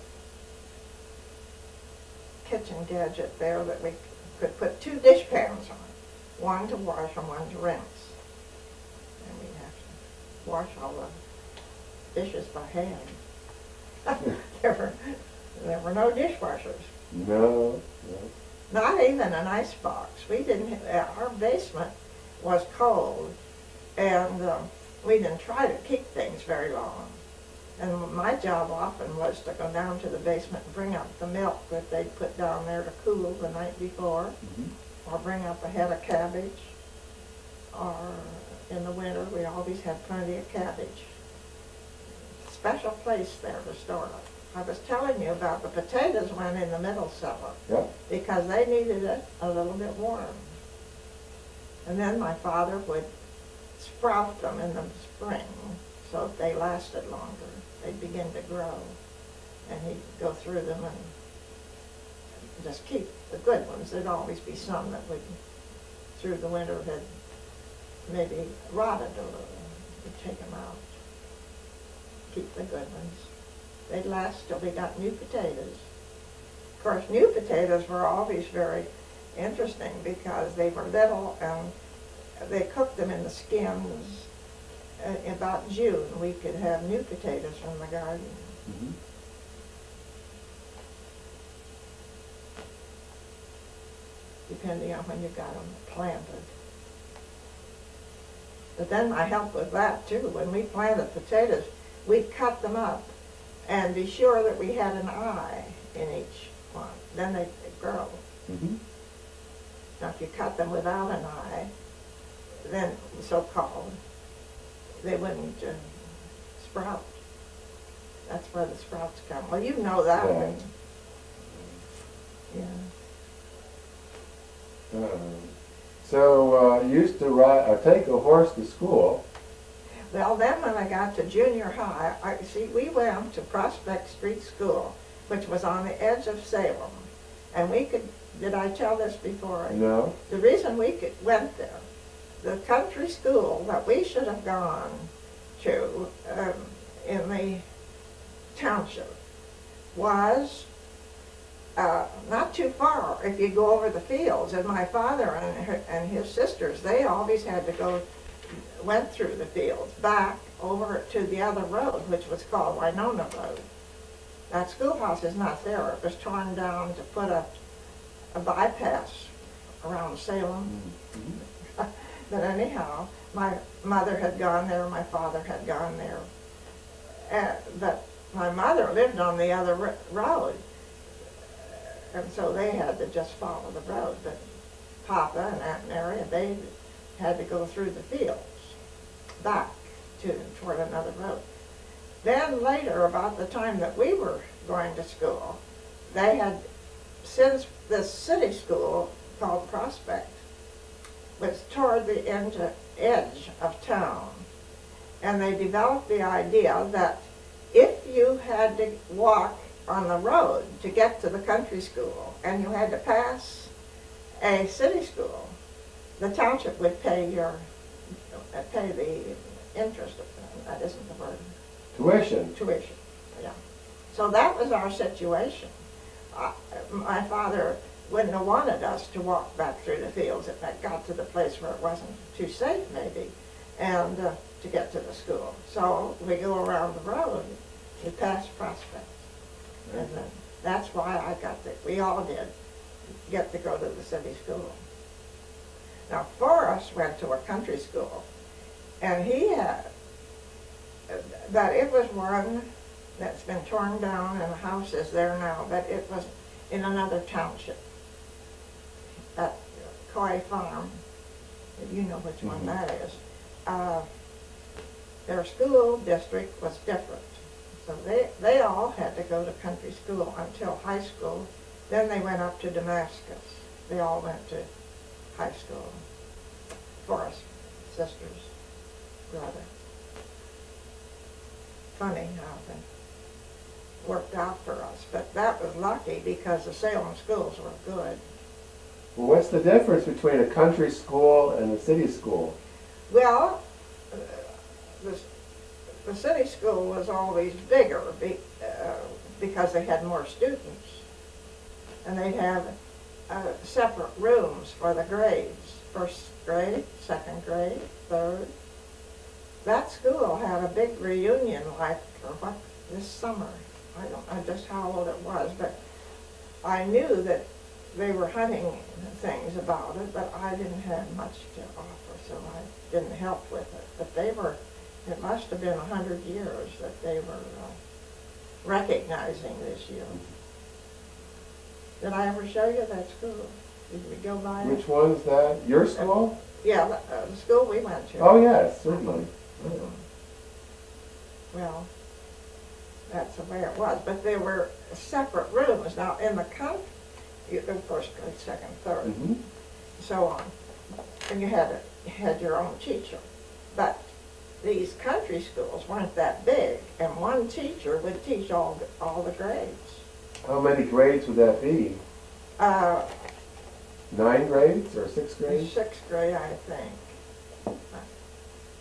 Speaker 2: kitchen gadget there that we could put 2 dish pans on, one to wash and one to rinse. And we'd have to wash all the dishes by hand. There were no dishwashers.
Speaker 1: No.
Speaker 2: Not even an ice box. We didn't. Our basement was cold, and we didn't try to keep things very long. And my job often was to go down to the basement and bring up the milk that they'd put down there to cool the night before, or bring up a head of cabbage, or in the winter we always had plenty of cabbage. Special place there to store it. I was telling you about the potatoes went in the middle cellar, because they needed it a little bit warm. And then my father would sprout them in the spring so they lasted longer. They'd begin to grow, and he'd go through them and just keep the good ones. There'd always be some that would, through the winter, had maybe rotted a little. We'd take them out, keep the good ones. They'd last till we got new potatoes. Of course, new potatoes were always very interesting because they were little, and they cooked them in the skins. About June, we could have new potatoes from the garden. Depending on when you got them planted. But then I helped with that too. When we planted potatoes, we'd cut them up and be sure that we had an eye in each one. Then they'd grow. Now if you cut them without an eye, then so-called, they wouldn't sprout. That's where the sprouts come. Well, you know that one. Yeah.
Speaker 1: So you used to take a horse to school.
Speaker 2: Well, then when I got to junior high, we went to Prospect Street School, which was on the edge of Salem. And we could, did I tell this before?
Speaker 1: No.
Speaker 2: The reason we went there, the country school that we should have gone to in the township was not too far if you go over the fields. And my father and his sisters, they always had to went through the fields, back over to the other road, which was called Winona Road. That schoolhouse is not there. It was torn down to put a bypass around Salem. But anyhow, my mother had gone there, my father had gone there. But my mother lived on the other road, and so they had to just follow the road. But Papa and Aunt Mary, they had to go through the fields back toward another road. Then later, about the time that we were going to school, they had, since this city school called Prospect was toward the edge of town, and they developed the idea that if you had to walk on the road to get to the country school and you had to pass a city school, the township would pay the interest of that isn't the word.
Speaker 1: Tuition.
Speaker 2: Tuition, yeah. So that was our situation. My father wouldn't have wanted us to walk back through the fields if it got to the place where it wasn't too safe, maybe, and to get to the school. So we go around the road, we pass Prospect. And that's why we all did get to go to the city school. Now, Forrest went to a country school, and he had, that it was one that's been torn down and the house is there now, but it was in another township at Coy Farm, if you know which one that is. Their school district was different. So they all had to go to country school until high school. Then they went up to Damascus. They all went to high school. Forrest sisters, brother. Funny how they worked out for us. But that was lucky because the Salem schools were good.
Speaker 1: Well, what's the difference between a country school and a city school?
Speaker 2: Well, the city school was always bigger because they had more students. And they'd have separate rooms for the grades. First grade, second grade, third. That school had a big reunion this summer. I don't know just how old it was, but I knew that they were hunting things about it, but I didn't have much to offer, so I didn't help with it. But it must have been 100 years that they were recognizing this year. Did I ever show you that school? Did we go by it?
Speaker 1: Which one's that? Your school?
Speaker 2: Yeah, the school we went to.
Speaker 1: Oh, yes, certainly.
Speaker 2: Well, that's the way it was. But there were separate rooms. Now, in the country, first grade, second, third, so on. And you had your own teacher. But these country schools weren't that big, and one teacher would teach all the grades.
Speaker 1: How many grades would that be? 9 grades or 6 grades?
Speaker 2: 6th grade, I think.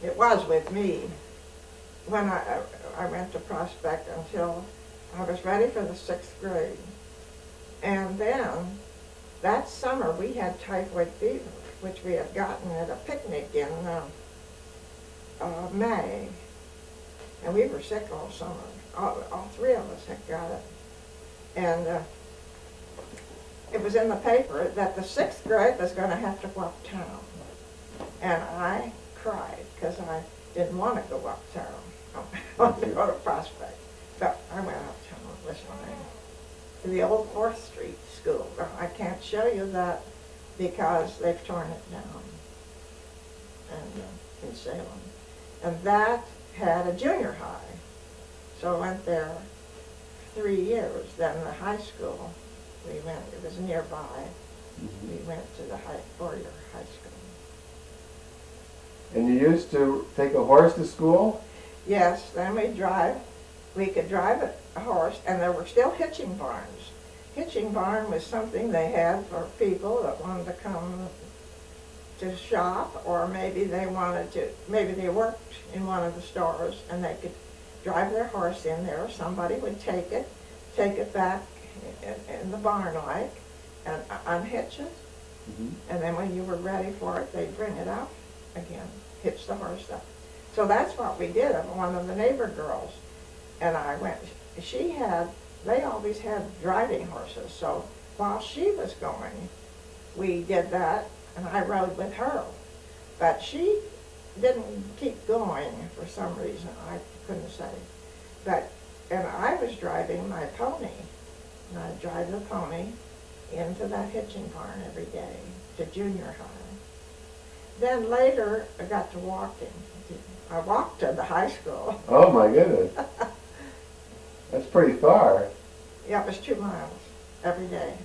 Speaker 2: It was with me when I went to Prospect until I was ready for the 6th grade. And then that summer we had typhoid fever, which we had gotten at a picnic in May. And we were sick all summer. All 3 of us had got it. And it was in the paper that the 6th grade was going to have to go uptown. And I cried because I didn't want to go uptown. I wanted to go to Prospect. But I went uptown this morning to the old 4th Street school. I can't show you that because they've torn it down and in Salem. And that had a junior high. So I went there 3 years. Then the high school, it was nearby. We went to the 4-year high school.
Speaker 1: And you used to take a horse to school?
Speaker 2: Yes, then we could drive a horse, and there were still hitching barns. Hitching barn was something they had for people that wanted to come to shop, or maybe they worked in one of the stores, and they could drive their horse in there. Somebody would take it back in the barn and unhitch it. And then when you were ready for it, they'd bring it out again, hitch the horse up. So that's what we did. One of the neighbor girls and I went, they always had driving horses. So while she was going, we did that, and I rode with her. But she didn't keep going for some reason. I couldn't say. But, and I was driving my pony. And I'd drive the pony into that hitching barn every day to junior high. Then later, I got to walking. I walked to the high school.
Speaker 1: Oh my goodness. That's pretty far.
Speaker 2: Yeah, it was 2 miles every day.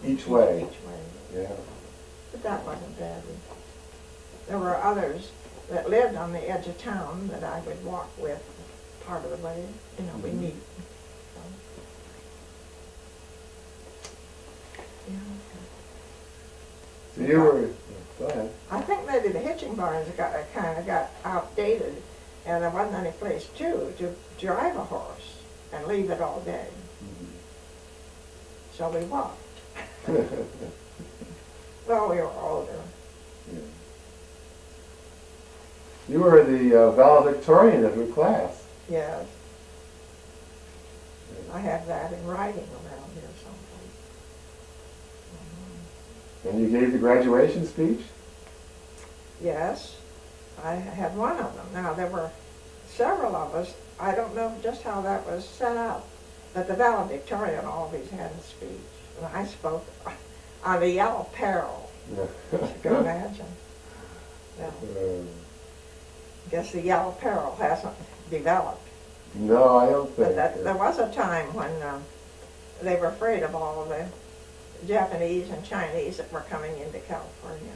Speaker 1: Each way.
Speaker 2: Each way.
Speaker 1: Yeah.
Speaker 2: But that wasn't bad. There were others that lived on the edge of town that I would walk with part of the way. You know, we meet. So. Yeah.
Speaker 1: So you were, go ahead.
Speaker 2: I think maybe the hitching barns kind of got outdated, and there wasn't any place to drive a horse and leave it all day. So we walked. Well, we were older.
Speaker 1: Yeah. You were the valedictorian of your class.
Speaker 2: Yes. I have that in writing around here someplace.
Speaker 1: And you gave the graduation speech?
Speaker 2: Yes, I had one of them. Now, there were several of us. I don't know just how that was set up, but the valedictorian always had a speech. And I spoke on the Yellow Peril, as you can imagine. Now, I guess the Yellow Peril hasn't developed.
Speaker 1: No, I don't think.
Speaker 2: But there was a time when they were afraid of all of the Japanese and Chinese that were coming into California.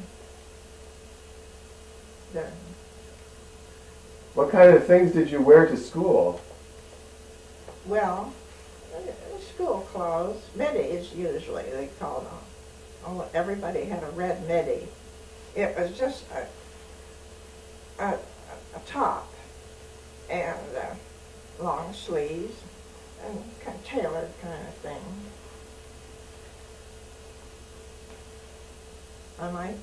Speaker 1: What kind of things did you wear to school?
Speaker 2: Well, school clothes, middies usually they called them. Oh, everybody had a red midi. It was just a top and long sleeves and kind of tailored kind of thing. I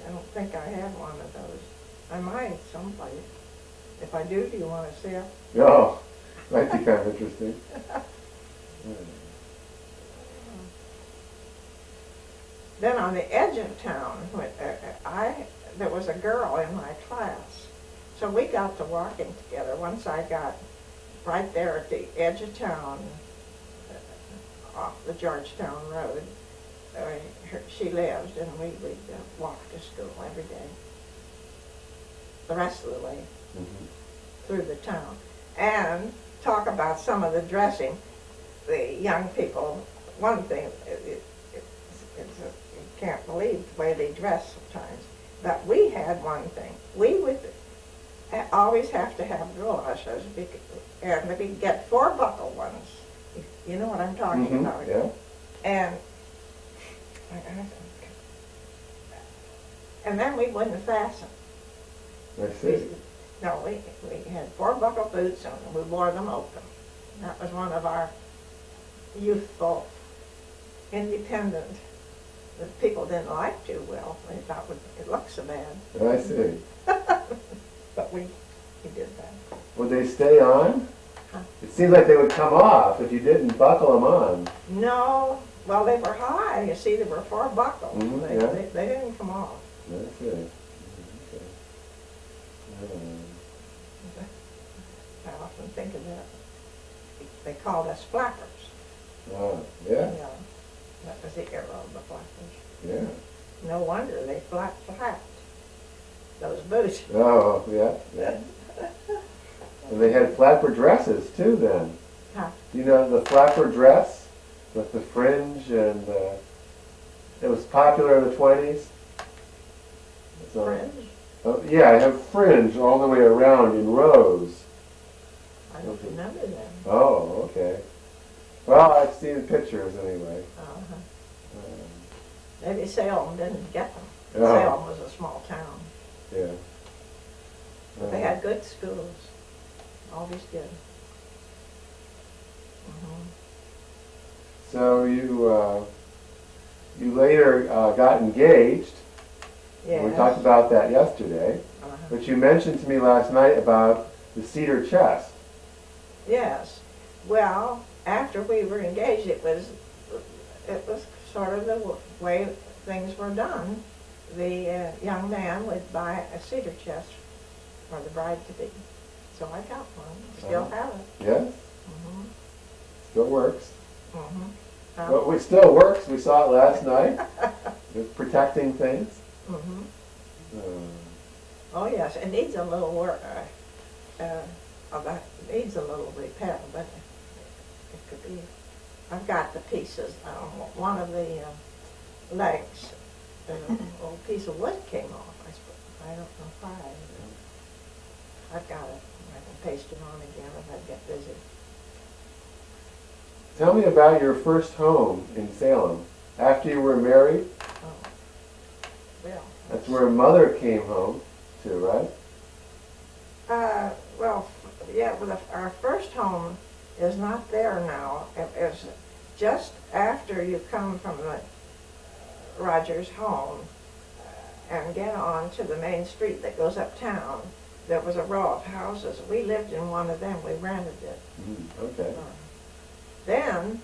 Speaker 2: don't think I have one of those. I might someplace. If I do you want to see it?
Speaker 1: Oh, might be kind of interesting.
Speaker 2: Then on the edge of town, there was a girl in my class. So we got to walking together. Once I got right there at the edge of town, off the Georgetown Road, she lived, and we would walk to school every day. The rest of the way through the town. And talk about some of the dressing. The young people, one thing, you can't believe the way they dress sometimes. But we had one thing. We would always have to have galoshes, and we'd get 4 buckle ones. You know what I'm talking about?
Speaker 1: Yeah.
Speaker 2: And then we wouldn't fasten.
Speaker 1: I see.
Speaker 2: No, we had 4 buckle boots on, and we wore them open. That was one of our youthful, independent, that people didn't like too well. They thought it looked so bad.
Speaker 1: I see.
Speaker 2: But we did that.
Speaker 1: Would they stay on?
Speaker 2: Huh?
Speaker 1: It seems like they would come off if you didn't buckle them on.
Speaker 2: No, well, they were high. You see, there were 4 buckles. They didn't come off.
Speaker 1: I see. Okay.
Speaker 2: I often think of that. They called us flappers.
Speaker 1: Oh, yeah.
Speaker 2: Yeah, that was the era of the flappers.
Speaker 1: Yeah.
Speaker 2: No wonder they flapped those boots.
Speaker 1: Oh, yeah. Yeah. And they had flapper dresses too then.
Speaker 2: Huh?
Speaker 1: You know the flapper dress with the fringe, and it was popular in the 20s. So,
Speaker 2: Fringe?
Speaker 1: yeah, I have fringe all the way around in rows.
Speaker 2: I don't remember them.
Speaker 1: Oh, okay. Well, I've seen pictures anyway.
Speaker 2: Maybe Salem didn't get them.
Speaker 1: Oh.
Speaker 2: Salem was a small town.
Speaker 1: Yeah.
Speaker 2: But they had good schools. Always did.
Speaker 1: So you later got engaged.
Speaker 2: Yes.
Speaker 1: We talked about that yesterday. But you mentioned to me last night about the cedar chest.
Speaker 2: Yes. Well, after we were engaged, it was sort of the way things were done. the young man would buy a cedar chest for the bride-to-be. So I got one. Still have it.
Speaker 1: Yes?
Speaker 2: Mm-hmm.
Speaker 1: Still works.
Speaker 2: Mm-hmm.
Speaker 1: Well, it still works. We saw it last night. It's protecting things.
Speaker 2: Mm-hmm.
Speaker 1: Uh,
Speaker 2: Oh yes, it needs a little work. It needs a little repair, but it could be. I've got the pieces. One of the legs, a little piece of wood came off. I don't know why. I've got it. I can paste it on again if I get busy.
Speaker 1: Tell me about your first home in Salem. After you were married,
Speaker 2: Oh, well.
Speaker 1: that's where Mother came home to, right?
Speaker 2: Well, yeah. Well, our first home is not there now. It's just after you come from the Rogers home and get on to the main street that goes uptown. There was a row of houses. We lived in one of them. We rented it.
Speaker 1: Okay.
Speaker 2: Then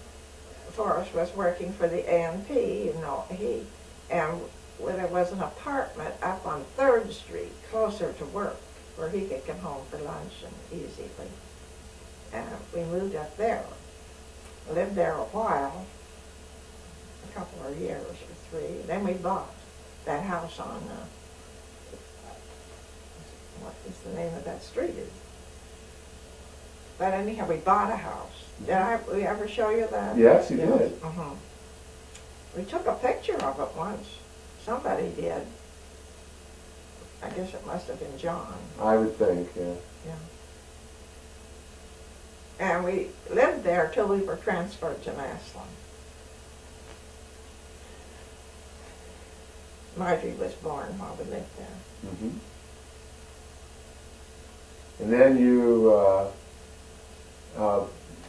Speaker 2: Forrest was working for the A&P, and there was an apartment up on 3rd Street, closer to work, where he could come home for lunch and easily. And we moved up there. Lived there a while, a couple of years or 3. Then we bought that house on, what is the name of that street? But anyhow, we bought a house. Did we ever show you that?
Speaker 1: Yes, you did.
Speaker 2: Uh-huh. We took a picture of it once. Somebody did. I guess it must have been John.
Speaker 1: I would think, yeah.
Speaker 2: Yeah. And we lived there till we were transferred to Maslin. Marjorie was born while we lived there.
Speaker 1: Mm-hmm. And then you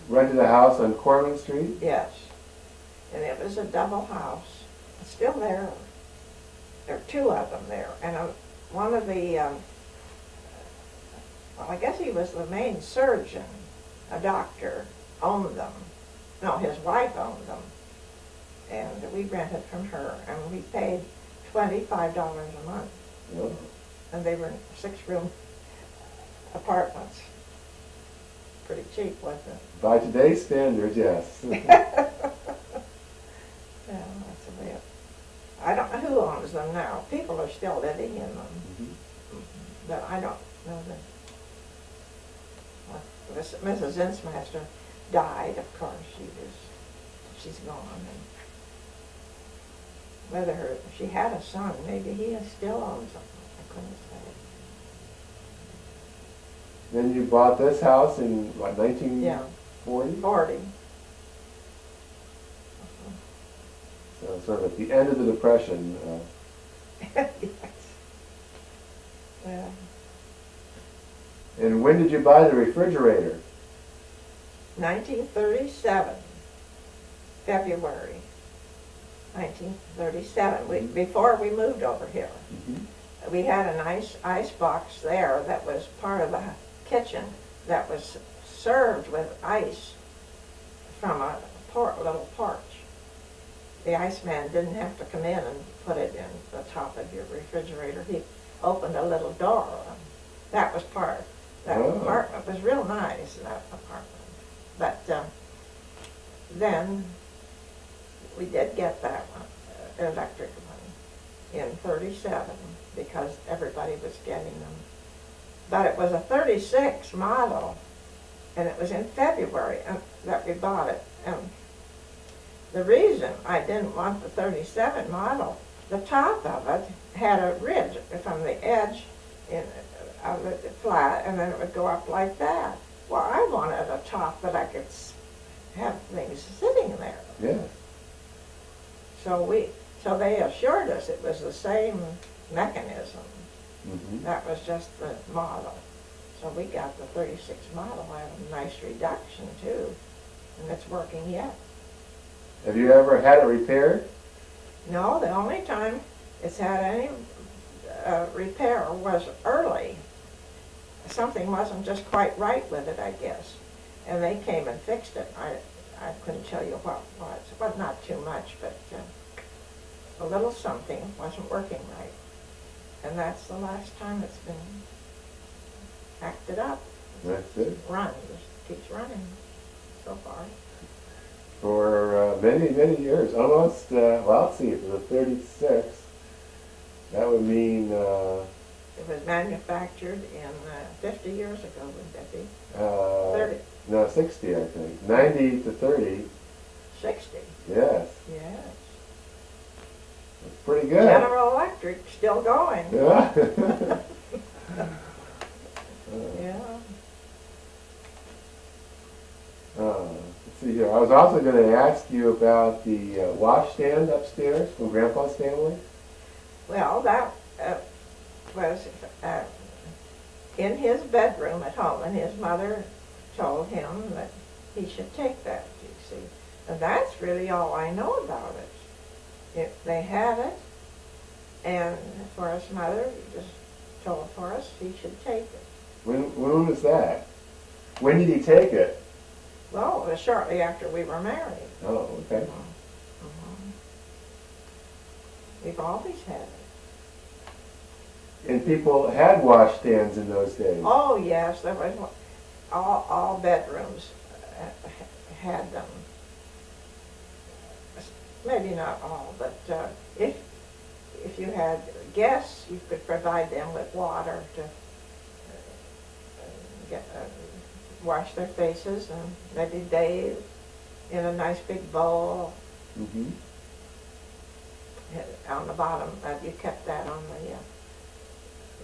Speaker 1: rented a house on Corman Street?
Speaker 2: Yes. And it was a double house. It's still there. There are 2 of them there. And one of the, well, I guess he was the main surgeon, a doctor, owned them. No, his wife owned them. And we rented from her. And we paid $25 a month.
Speaker 1: Oh.
Speaker 2: And they were 6-room apartments. Pretty cheap, wasn't it?
Speaker 1: By today's standards, yes.
Speaker 2: Yeah, that's the way it. I don't know who owns them now. People are still living in them, but I don't know that. Well, Mrs. Insmaster died, of course. She's gone. And whether she had a son, maybe he still owns them. I couldn't say.
Speaker 1: Then you bought this house in, what, 1940?
Speaker 2: 40.
Speaker 1: So sort of at the end of the Depression.
Speaker 2: Yes. Yeah.
Speaker 1: And when did you buy the refrigerator?
Speaker 2: 1937, February. 1937, before we moved over here.
Speaker 1: Mm-hmm.
Speaker 2: We had a nice ice box there that was part of the kitchen that was served with ice from a little porch. The iceman didn't have to come in and put it in the top of your refrigerator. He opened a little door. That was that apartment was real nice, that apartment. But then we did get that one, electric one, in 37 because everybody was getting them. But it was a 36 model, and it was in February that we bought it. And the reason I didn't want the 37 model, the top of it had a ridge from the edge of it flat, and then it would go up like that. Well, I wanted a top that I could have things sitting there.
Speaker 1: Yes.
Speaker 2: So they assured us it was the same mechanism.
Speaker 1: Mm-hmm.
Speaker 2: That was just the model. So we got the 36 model at a nice reduction too, and it's working yet.
Speaker 1: Have you ever had it repaired?
Speaker 2: No, the only time it's had any repair was early. Something wasn't just quite right with it, I guess. And they came and fixed it. I couldn't tell you what it was. Well, not too much, but a little something wasn't working right. And that's the last time it's been acted up.
Speaker 1: That's it.
Speaker 2: Runs, keeps running so far.
Speaker 1: For many, many years. Almost, well, let's see, if it was 36, that would mean
Speaker 2: It was manufactured in 50 years ago, wouldn't that be? 30.
Speaker 1: no, 60, I think. 90 to 30.
Speaker 2: 60.
Speaker 1: Yes.
Speaker 2: Yes.
Speaker 1: That's pretty good.
Speaker 2: General Electric still going.
Speaker 1: Yeah.
Speaker 2: Yeah.
Speaker 1: Let's see here. I was also going to ask you about the washstand upstairs from Grandpa's family.
Speaker 2: Well, that was in his bedroom at home, and his mother told him that he should take that, you see. And that's really all I know about it. They had it, and for his mother just told for us he should take it.
Speaker 1: When was that? When did he take it?
Speaker 2: Well, it was shortly after we were married.
Speaker 1: Oh, okay.
Speaker 2: We've always had it.
Speaker 1: And people had washstands in those days.
Speaker 2: Oh yes, there was all bedrooms had them. Maybe not all, but if you had guests, you could provide them with water to wash their faces, and maybe bathe in a nice big bowl.
Speaker 1: Mm-hmm.
Speaker 2: On the bottom, you kept that on the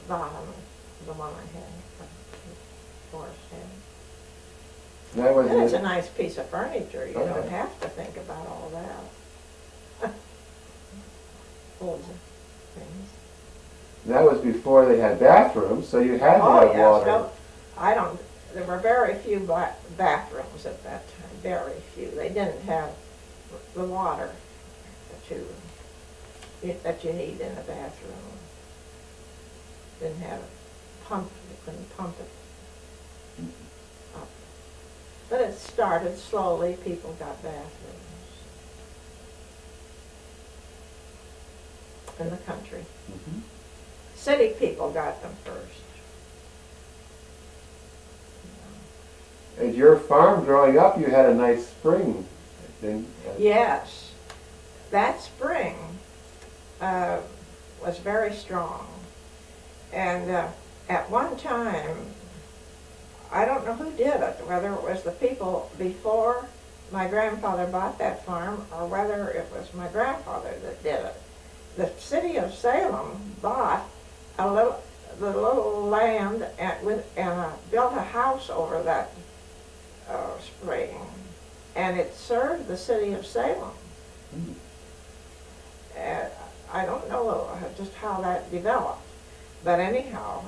Speaker 2: bottom, the one I had, Forrest had.
Speaker 1: That was
Speaker 2: And it's a nice piece of furniture. You
Speaker 1: Okay.
Speaker 2: don't have to think about all that. Holds things.
Speaker 1: That was before they had bathrooms, so you had to have
Speaker 2: yes,
Speaker 1: water.
Speaker 2: no, I don't. There were very few bathrooms at that time. Very few. They didn't have the water that you need in a bathroom. Didn't have a pump. You couldn't pump it up. But it started slowly. People got bathrooms in the country.
Speaker 1: Mm-hmm.
Speaker 2: City people got them first.
Speaker 1: At your farm growing up, you had a nice spring, I think.
Speaker 2: Yes, that spring was very strong. And at one time, I don't know who did it, whether it was the people before my grandfather bought that farm or whether it was my grandfather that did it. The city of Salem bought the little land and built a house over that spring, and it served the city of Salem. I don't know just how that developed, but anyhow,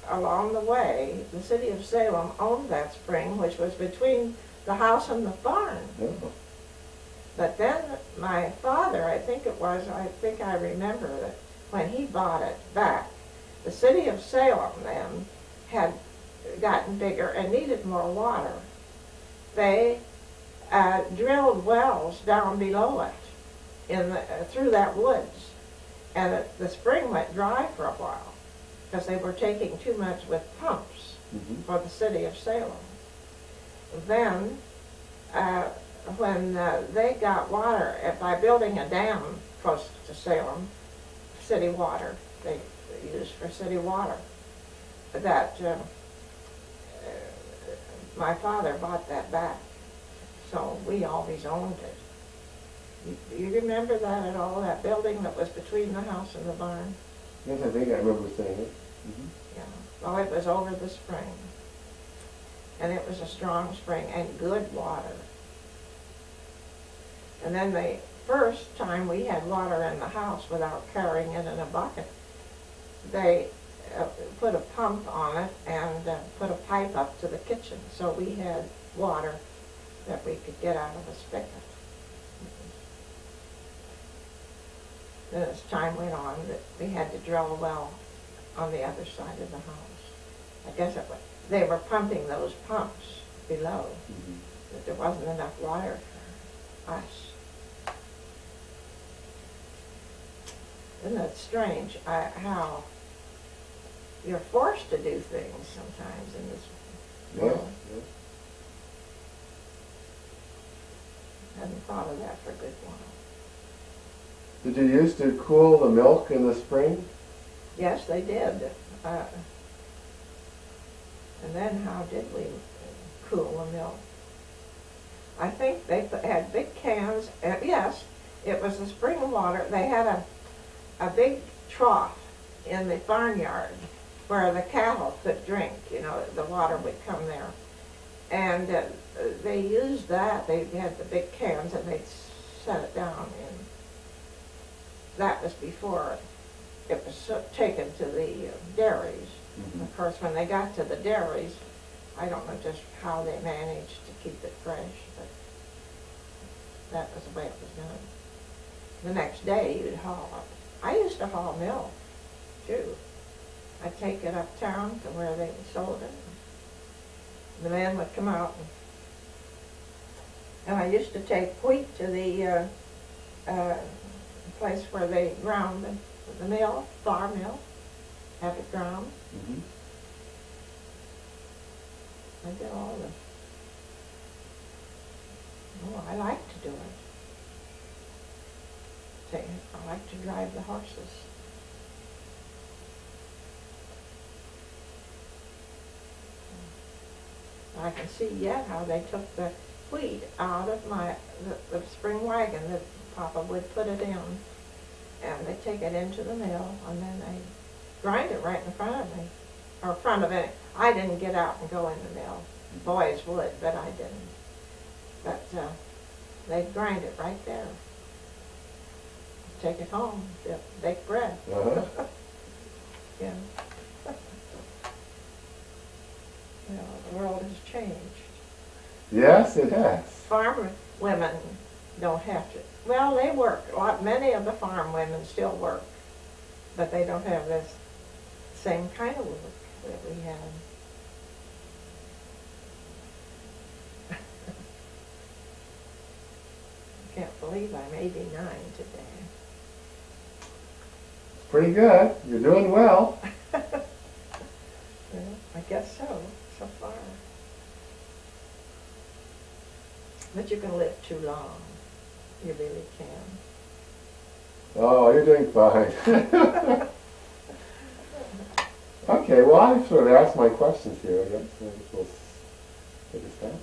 Speaker 2: along the way, the city of Salem owned that spring, which was between the house and the barn.
Speaker 1: Oh.
Speaker 2: But then my father, I think I remember that when he bought it back, the city of Salem then had gotten bigger and needed more water. They drilled wells down below it through that woods, and the spring went dry for a while because they were taking too much with pumps for the city of Salem. Then when they got water by building a dam close to Salem, city water, they used for city water, that my father bought that back, so we always owned it. You remember that at all, that building that was between the house and the barn?
Speaker 1: Yes, I think I remember saying it. Mm-hmm.
Speaker 2: Yeah. Well, it was over the spring, and it was a strong spring and good water. And then the first time we had water in the house without carrying it in a bucket, they put a pump on it and put a pipe up to the kitchen, so we had water that we could get out of a spigot. Then as time went on, we had to drill a well on the other side of the house. I guess they were pumping those pumps below, but there wasn't enough water for us. Isn't it strange how you're forced to do things sometimes in this
Speaker 1: Yeah.
Speaker 2: world.
Speaker 1: Yeah.
Speaker 2: Hadn't thought of that for a good while.
Speaker 1: Did you used to cool the milk in the spring?
Speaker 2: Yes, they did. And then how did we cool the milk? I think they had big cans. Yes, it was the spring water. They had a big trough in the barnyard where the cattle could drink. You know, the water would come there. And they used that. They had the big cans and they'd set it down. And that was before it was taken to the dairies.
Speaker 1: Mm-hmm.
Speaker 2: Of course, when they got to the dairies, I don't know just how they managed to keep it fresh, but that was the way it was done. The next day, you'd haul it. I used to haul milk, too. I'd take it uptown to where they sold it. The men would come out, and I used to take wheat to the place where they ground the mill, flour mill, have it ground.
Speaker 1: Mm-hmm.
Speaker 2: I did all this. Oh, I like to do it. I like to drive the horses. I can see yet how they took the wheat out of the spring wagon that Papa would put it in, and they take it into the mill, and then they grind it right in front of me, or in front of it. I didn't get out and go in the mill. Boys would, but I didn't. But they'd grind it right there. Take it home, bake bread.
Speaker 1: Uh-huh.
Speaker 2: Yeah. Well, the world has changed.
Speaker 1: Yes, it has.
Speaker 2: Farm women don't have to. Well, they work. Many of the farm women still work, but they don't have this same kind of work that we had. I can't believe I'm 89 today.
Speaker 1: Pretty good. You're doing well.
Speaker 2: Well, I guess so far. But you can live too long. You really can.
Speaker 1: Oh, you're doing fine. Okay, well, I've sort of asked my questions here. I guess we'll take a step.